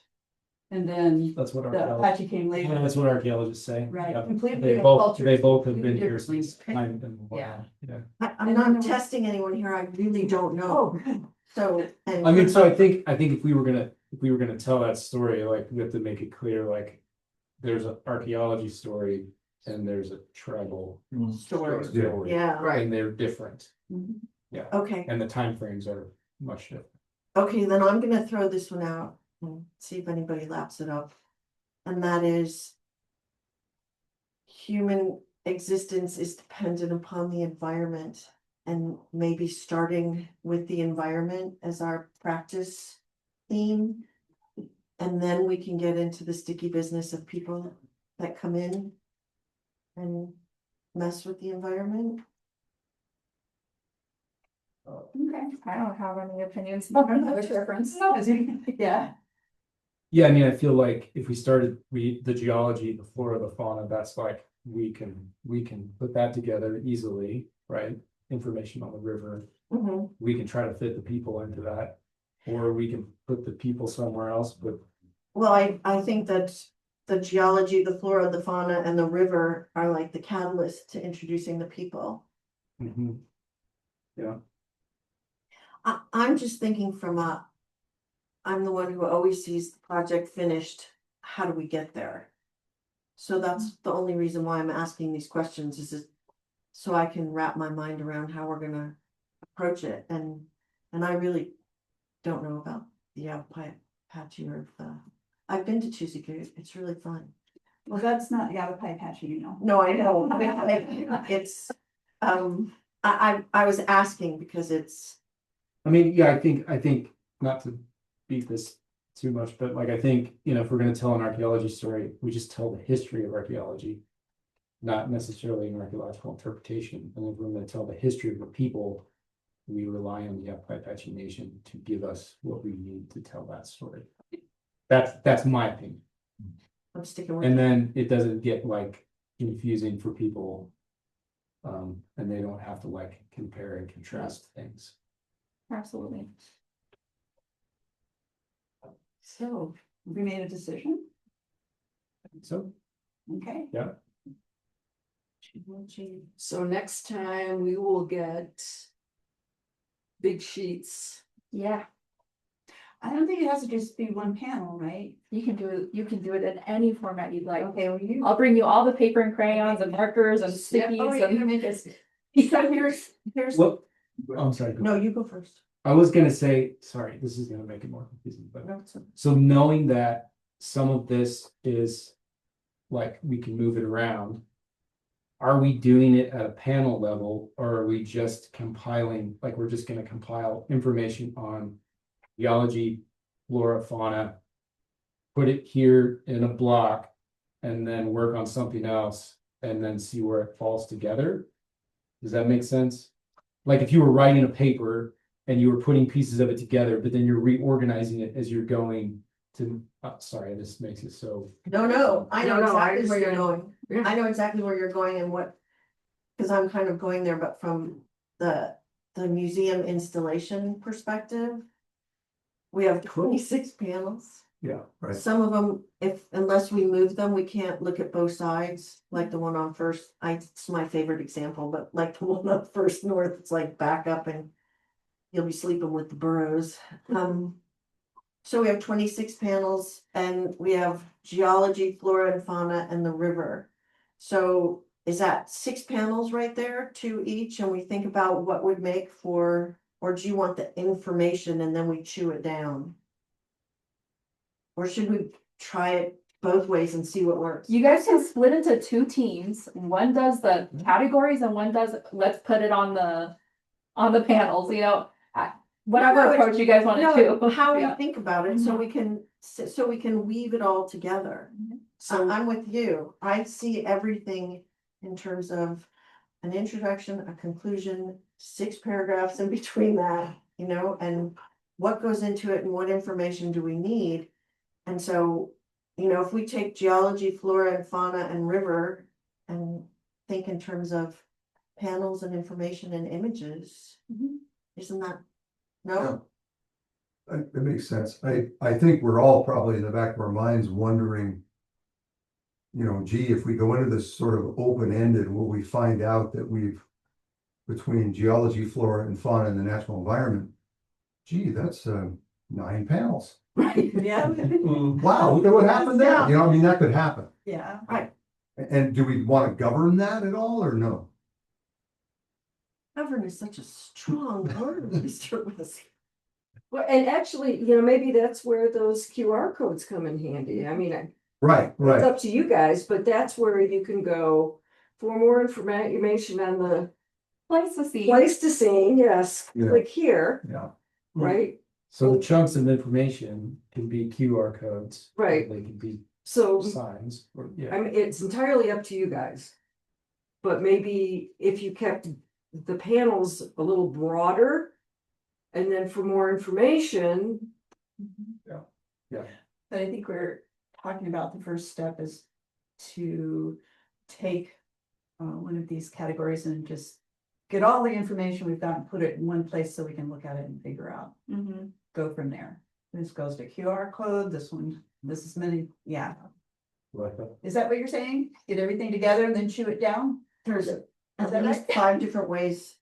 And then That's what the archaeologists, Apache came later. that's what archaeologists say. Right, Yeah. completely They different both, cultures, they both have been completely here different. since time immemorial. Yeah. I'm And then not there was- testing anyone here. I really don't know. Oh, good. So, and. I mean, so I think if we were gonna tell that story, like, we have to make it clear, like, there's an archaeology story and there's a tribal Story. story. Yeah, And they're different, okay, and the timeframes are much different. okay, then I'm gonna throw this one out and see if anybody laps it up. And that is. Human existence is dependent upon the environment. And maybe starting with the environment as our practice theme. And then we can get into the sticky business of people that come in. And mess with the environment. Okay, I don't have any opinions. Which reference? Yeah, Yeah, I mean, I feel like if we started, the geology, the flora, the fauna, that's like, we can put that together easily, right? Information on the river, we can try to fit the people into that. Or we can put the people somewhere else, but Well, I think that the geology, the flora, the fauna, and the river are like the catalyst to introducing the people. yeah, I'm just thinking I'm the one who always sees the project finished, how do we get there? So that's the only reason why I'm asking these questions is so I can wrap my mind around how we're gonna approach it, and I really don't know about the Yavapai Apache or I've been to Chusika, it's really fun. well, that's not Yavapai Apache, you know. No, I know, it's, I was asking because it's, I mean, yeah, I think, not to beat this too much, but like, I think, if we're gonna tell an archaeology story, we just tell the history of archaeology. Not necessarily an archaeological interpretation, and if we're gonna tell the history of the people, we rely on the Yavapai Apache Nation to give us what we need to tell that story. That's my opinion, I'm sticking with. and then it doesn't get like confusing for people. And they don't have to like compare and contrast things. Absolutely. So, we made a decision, So, okay? yeah, So next time we will get big sheets. Yeah, I don't think it has to just be one panel, right? you can do it in any format you'd like. Okay, well, you. I'll bring you all the paper and crayons and markers and Yeah, stickies oh, you're gonna and. make us. So here's. well, I'm sorry. No, you go first. I was gonna say, sorry, this is gonna make it more confusing, but so knowing that some of this is like, we can move it around. Are we doing it at a panel level, or are we just compiling, like, we're just gonna compile information on geology, flora, fauna, put it here in a block, and then work on something else, and then see where it falls together? Does that make sense? Like, if you were writing a paper and you were putting pieces of it together, but then you're reorganizing it as you're going to, sorry, this makes it so. No, I know No, I exactly where you're understand. going. Yeah. I know exactly where you're going and what. Cause I'm kind of going there, but from the museum installation perspective. We have 26 panels. Yeah. Right. Some of them, unless we move them, we can't look at both sides, like the one on First, it's my favorite example, but like the one on First North, it's like back up and. you'll be sleeping with the burros. So we have 26 panels and we have geology, flora and fauna and the river. So is that 6 panels right there, 2 each, and we think about what would make for, or do you want the information and then we chew it down? Or should we try it both ways and see what works? You guys can split into 2 teams. One does the categories and one does, let's put it on the panels, you know, whatever No, approach you guys want to do. No, how we Yeah. think about it, so we can, so we can weave it all together. So I'm with you. I see everything in terms of an introduction, a conclusion, 6 paragraphs in between that, you know, and what goes into it and what information do we need? And so, you know, if we take geology, flora and fauna and river and think in terms of panels and information and images, isn't that? No? It makes sense. I think we're all probably in the back of our minds wondering, you know, gee, if we go into this sort of open-ended, will we find out that we've, between geology, flora and fauna and the natural environment, gee, that's 9 panels. Yeah, Wow, look at what happened there. You know, I mean, that could happen. yeah. And do we want to govern that at all or no? Govern is such a strong word, Mr. Whiskey. Well, and actually, you know, maybe that's where those QR codes come in handy. I mean, Right, it's right. up to you guys, but that's where you can go for more information on the Place to see. place to see, yes, Yeah. click here, Yeah. right? So the chunks of information can be QR codes. Right. They can be So, signs or, I yeah. mean, it's entirely up to you guys. But maybe if you kept the panels a little broader. And then for more information, But I think we're talking about the first step is to take one of these categories and just get all the information we've got and put it in one place so we can look at it and figure out, go from there. This goes to QR code, this one, this is many, yeah. Like that. Is that what you're saying? Get everything together and then chew it down? There's Is at that least right? 5 different ways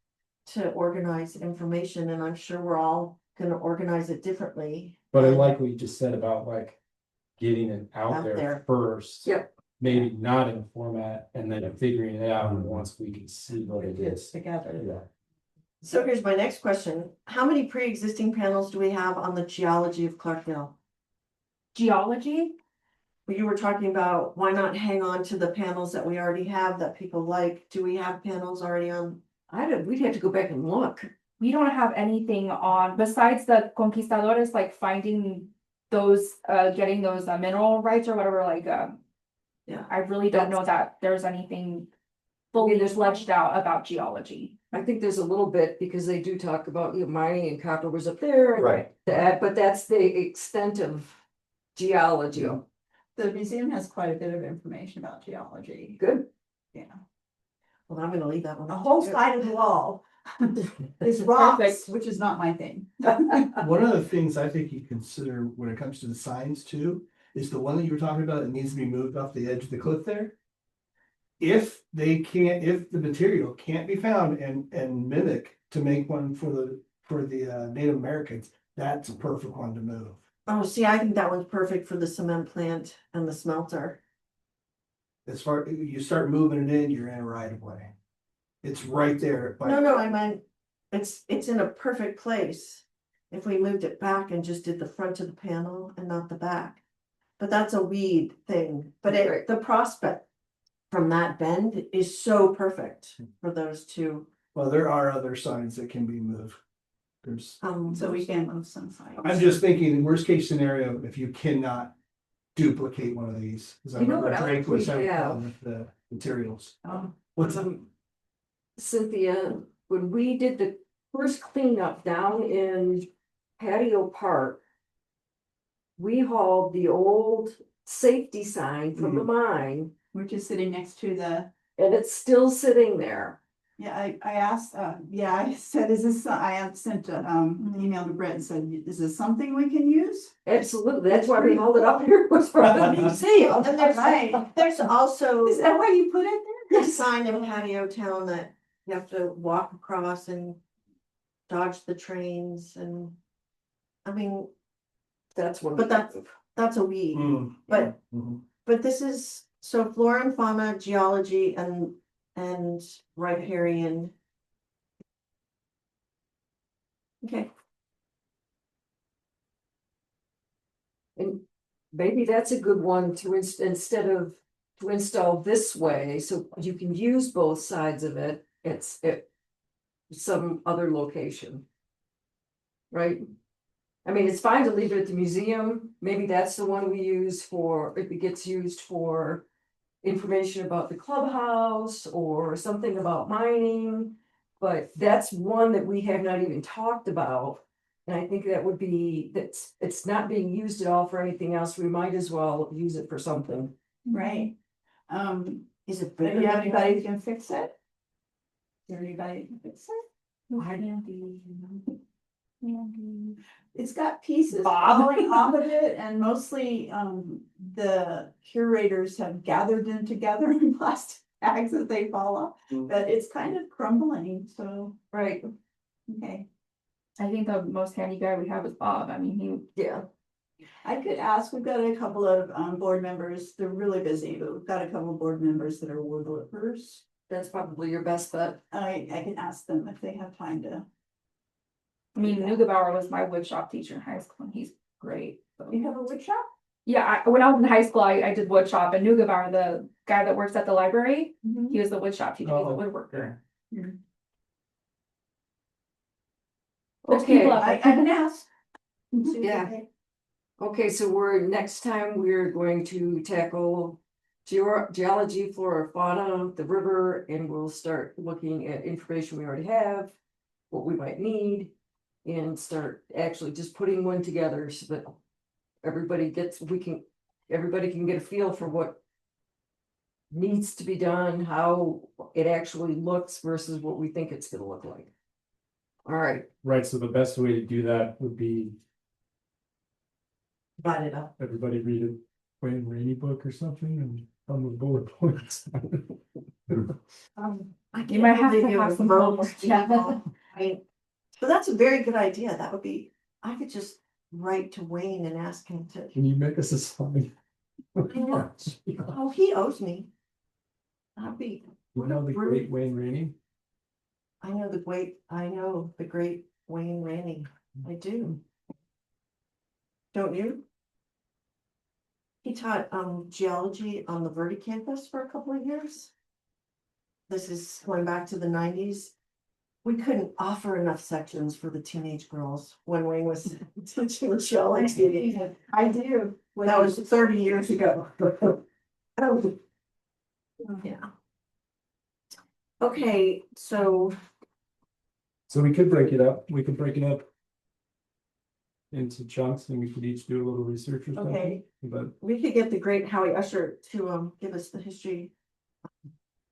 to organize information, and I'm sure we're all gonna organize it differently. But I like what you just said about like getting it Out out there there. first. Yep. Maybe not in a format and then figuring it out once we can see what it is. Together. Yeah. So here's my next question. How many pre-existing panels do we have on the geology of Clarkdale? Geology, Well, you were talking about why not hang on to the panels that we already have that people like. Do we have panels already on? we'd have to go back and look. we don't have anything on, besides the conquistadores, like finding those, getting those mineral rights or whatever, like, Yeah. I really don't know that there's anything fully there's- fleshed out about geology. I think there's a little bit because they do talk about, you know, mining and copper was up there. and Right. That, but that's the extent of geology. The museum has quite a bit of information about geology. Good. Yeah. Well, I'm gonna leave that one. A whole side of the wall is rocks, Perfect. which is not my thing. One of the things I think you consider when it comes to the signs too, is the one that you were talking about, it needs to be moved off the edge of the cliff there. If they can't, if the material can't be found and mimic to make one for the Native Americans, that's a perfect one to move. Oh, see, I think that one's perfect for the cement plant and the smelter. As far, you start moving it in, you're in a right of way. It's right there. but- No, I meant, it's in a perfect place. If we moved it back and just did the front of the panel and not the back. But that's a weed thing, but Right. the prospect from that bend is so perfect for those two. Well, there are other signs that can be moved. There's, So we can move some sides. I'm just thinking, worst case scenario, if you cannot duplicate one of these. 'Cause I You know remember what else Drake was we having a have? problem with the materials. Oh, What's Cynthia, when we did the first cleanup down in Patio Park. We hauled the old safety sign from the mine which is sitting next to the, and it's still sitting there. yeah, I asked, I said, is this, I sent an email to Brett and said, is this something we can use? Absolutely, that's why we hauled it up here was for the museum. And there's also Is that why you put it there? a sign in Patio Town that you have to walk across and dodge the trains and, I mean, That's one. But that's a weed, Mm, but, mhm. but this is, so flora and fauna, geology and riparian. Okay, And maybe that's a good one to instead of to install this way, so you can use both sides of it, it's at some other location. Right? I mean, it's fine to leave it at the museum, maybe that's the one we use for, if it gets used for information about the clubhouse or something about mining, but that's one that we have not even talked about. And I think that would be, it's not being used at all for anything else, we might as well use it for something. Right. is it Do bigger? you have than anybody who that? can fix it? Is there anybody who can fix it? It's got pieces Bob. falling off of it and mostly, the curators have gathered them together in plastic bags as they fall off. Mm. But it's kind of crumbling, so, Right, okay. I think the most handy guy we have is Bob. I mean, yeah, I could ask, we've got a couple of, board members, they're really busy, but we've got a couple of board members that are woodworkers. that's probably your best bet. I can ask them if they have time to. Neugebauer was my wood shop teacher in high school and he's great. so. You have a wood shop? Yeah, when I was in high school, I did wood shop and Neugebauer, the guy that works at the library, he was the wood shop teacher, he's a Oh, woodworker. There's Okay. people out I there. can ask. and see what Yeah. they- Okay, so next time we're going to tackle geology, flora, fauna, the river, and we'll start looking at information we already have, what we might need, and start actually just putting one together so that everybody can get a feel for what needs to be done, how it actually looks versus what we think it's gonna look like. All right, Right, so the best way to do that would be Divide it up. everybody read a Wayne Rainey book or something and come with bullet points. I You can't might have believe to you have some wrote homework, these yeah. all. I mean, but that's a very good idea. That would be, I could just write to Wayne and ask him to, Can you make us a sign? know. oh, he owes me. That'd be, You know the great Wayne Rainey? I know the great Wayne Rainey. I do. Don't you? He taught geology on the Verde campus for a couple of years. This is going back to the 90s. We couldn't offer enough sections for the teenage girls when Wayne was teaching geology. I do. That was 30 years ago. Oh. Yeah. Okay, so So we could break it up, into chunks and we could each do a little research or something, Okay. but. we could get the great Howie Usher to give us the history.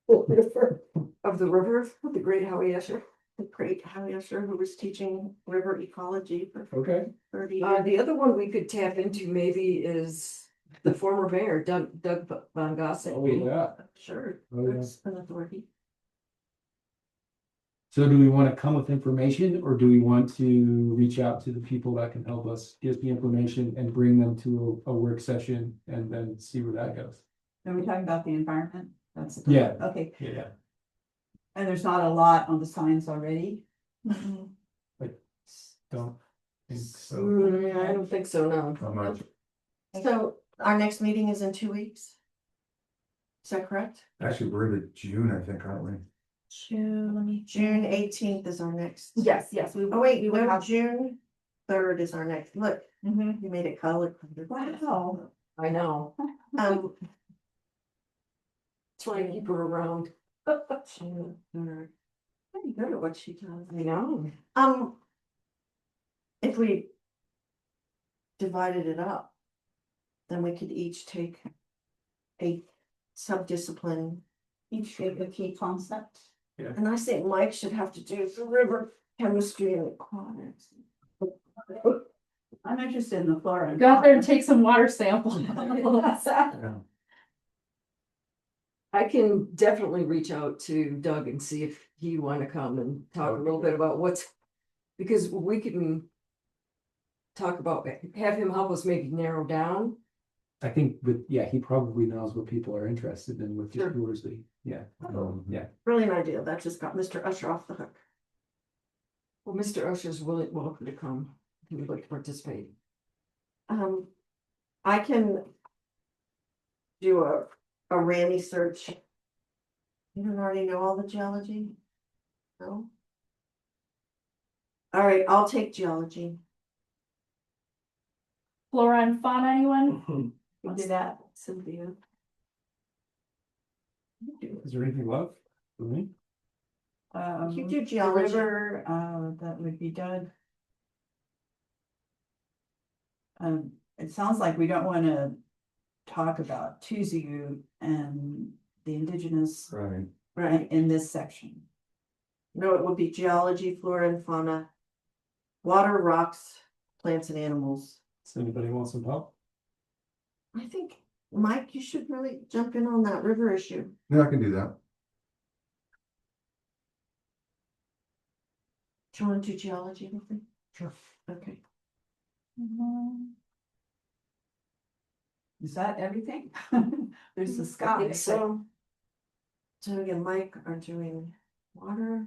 of the river, the great Howie Usher. The great Howie Usher who was teaching river ecology for Okay, 30 years. The other one we could tap into maybe is the former mayor, Doug Von Gossett. oh, yeah. Sure, Oh, yeah. that's an authority. So do we want to come with information or do we want to reach out to the people that can help us get the information and bring them to a work session and then see where that goes? Are we talking about the environment? That's. Yeah. Okay, Yeah, and there's not a lot on the signs already. don't think so. I don't think so, no. How much? So our next meeting is in 2 weeks? Is that correct? Actually, we're into June, I think, aren't we? June. June 18th is our next. Yes, we. Oh, wait, we would no, have. June 3rd is our next. Look, Mhm. you made it color. Wow. I know, Um, that's why I keep her around. June 3rd. Pretty good at what she does. I know. If we divided it up, then we could each take a sub-discipline. Each take a key concept. And I think Mike should have to do the river chemistry and aquatics. I'm interested in the flora. and Go out there and fauna. take some water samples. Yeah. I can definitely reach out to Doug and see if he want to come and talk a little bit about Because we can. Talk about, have him help us maybe narrow down. I think with, yeah, he probably knows what people are interested in with the Sure. tours, yeah, yeah. Brilliant idea. That just got Mr. Usher off the hook. Well, Mr. Usher's welcome to come, if he would like to participate. I can do a Randy search. You don't already know all the geology? No? All right, I'll take geology. Flora and fauna, anyone? We do that, Cynthia. Is there anything left for me? You do The geology. river, that would be done. It sounds like we don't wanna talk about Tuesday and the indigenous, Right. right, in this section. No, it would be geology, flora and fauna. Water, rocks, plants and animals. Does anybody want some help? I think, Mike, you should really jump in on that river issue. Yeah, I can do that. Do you want to do geology with me? Sure. Okay. Is that everything? There's the I sky. think so. So again, Mike are doing water.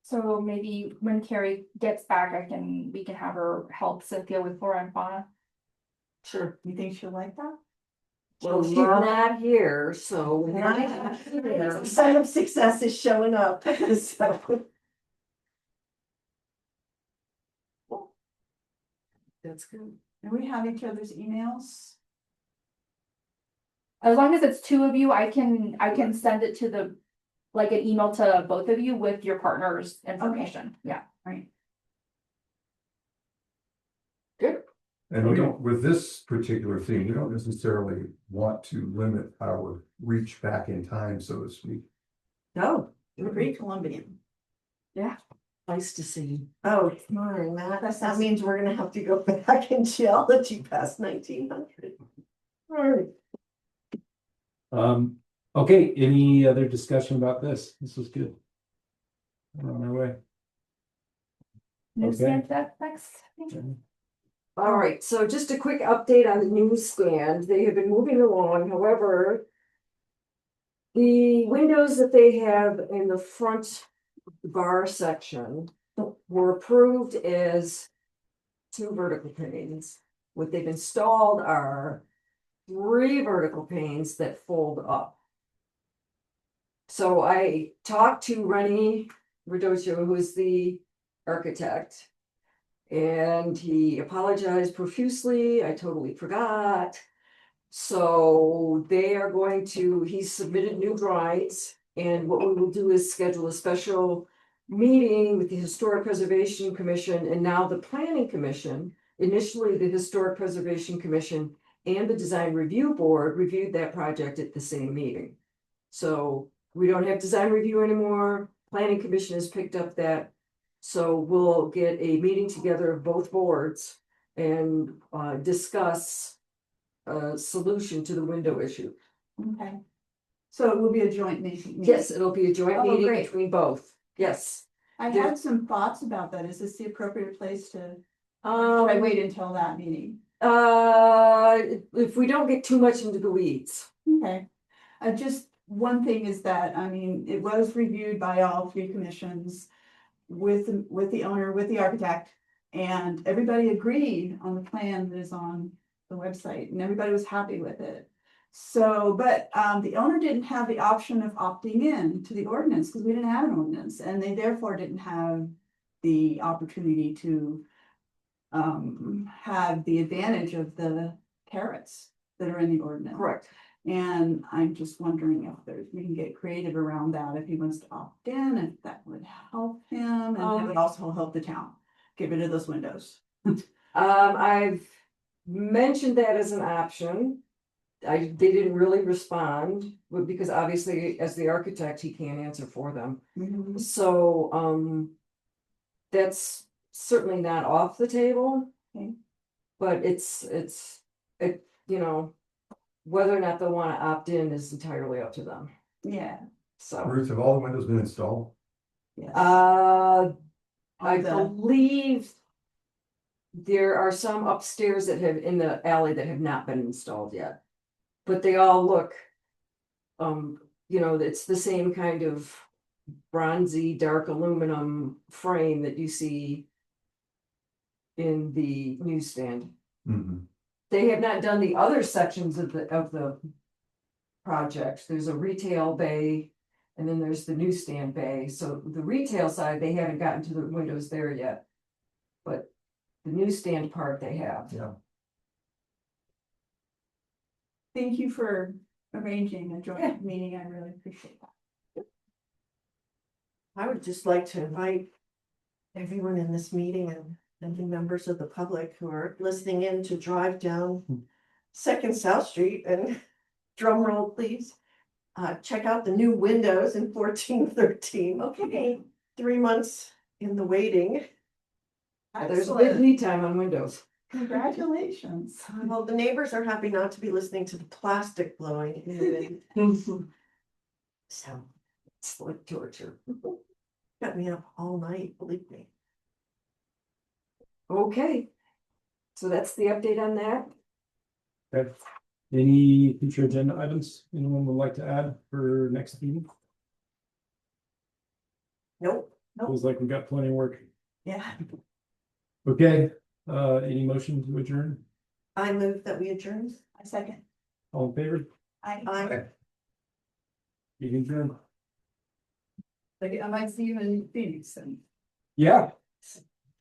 So maybe when Carrie gets back, we can have her help Cynthia with flora and fauna. Sure. You think she'll like that? Well, she's not here, so. Sign of success is showing up. So, That's good. And we have each other's emails? As long as it's two of you, I can send it to like an email to both of you with your partner's information, yeah. Right. And we don't, with this particular theme, we don't necessarily want to limit our reach back in time, so to speak. no, Pre-Columbian. Nice to see you. oh, it's mine, Matt. That means we're gonna have to go back in geology past 1900. Alright. Okay, any other discussion about this? This was good. We're on our way. New Okay. scan that next. All right, so just a quick update on the newsstand. They have been moving along, however. The windows that they have in the front bar section were approved as 2 vertical panes. What they've installed are 3 vertical panes that fold up. So I talked to Rennie Radocchio, who is the architect. And he apologized profusely. I totally forgot. So they are going to, he submitted new drawings. And what we will do is schedule a special meeting with the Historic Preservation Commission and now the Planning Commission. Initially, the Historic Preservation Commission and the Design Review Board reviewed that project at the same meeting. So we don't have design review anymore. Planning Commission has picked up that. So we'll get a meeting together of both boards and discuss a solution to the window issue. Okay. So it will be a joint meeting? Yes, it'll be a joint Oh, meeting great. between both. Yes. I had some thoughts about that. Is this the appropriate place to, should I Um, wait until that meeting? if we don't get too much into the weeds. Okay. Just one thing is that, I mean, it was reviewed by all 3 commissions with the owner, with the architect, and everybody agreed on the plan that is on the website, and everybody was happy with it. So, but the owner didn't have the option of opting in to the ordinance because we didn't have an ordinance, and they therefore didn't have the opportunity to have the advantage of the carrots that are in the ordinance. Correct. And I'm just wondering if we can get creative around that, if he wants to opt in, if that would help him, and it would also help the town. Get rid of those windows. I've mentioned that as an option. They didn't really respond, but because obviously as the architect, he can't answer for them. So, that's certainly not off the table. Okay. But you know, whether or not they'll wanna opt in is entirely up to them. Yeah, So, Ruth, have all the windows been installed? Yes. I On the- believe there are some upstairs that have, in the alley that have not been installed yet. But they all look, it's the same kind of bronzy, dark aluminum frame that you see in the newsstand. Mhm. They have not done the other sections of the project. There's a retail bay and then there's the newsstand bay. So the retail side, they haven't gotten to the windows there yet. But the newsstand part they have. Yeah. Thank you for arranging a joint meeting. I really appreciate that. I would just like to invite everyone in this meeting and the members of the public who are listening in to drive down Second South Street and drum roll, please. Check out the new windows in 1413. Okay, 3 months in the waiting. There's a big Excellent. lead time on windows. Congratulations. Well, the neighbors are happy not to be listening to the plastic blowing in the wind. So, It's like torture. got me up all night, believe me. Okay. So that's the update on that. Okay. Any future agenda items anyone would like to add for next meeting? Nope. Feels like we got plenty of work. Yeah. Okay, any motion to adjourn? I move that we adjourn. I second. All in favor? I You can adjourn. I might see you in Phoenix and Yeah.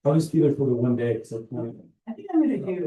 I'll just be there for the one day, so. I think I'm gonna do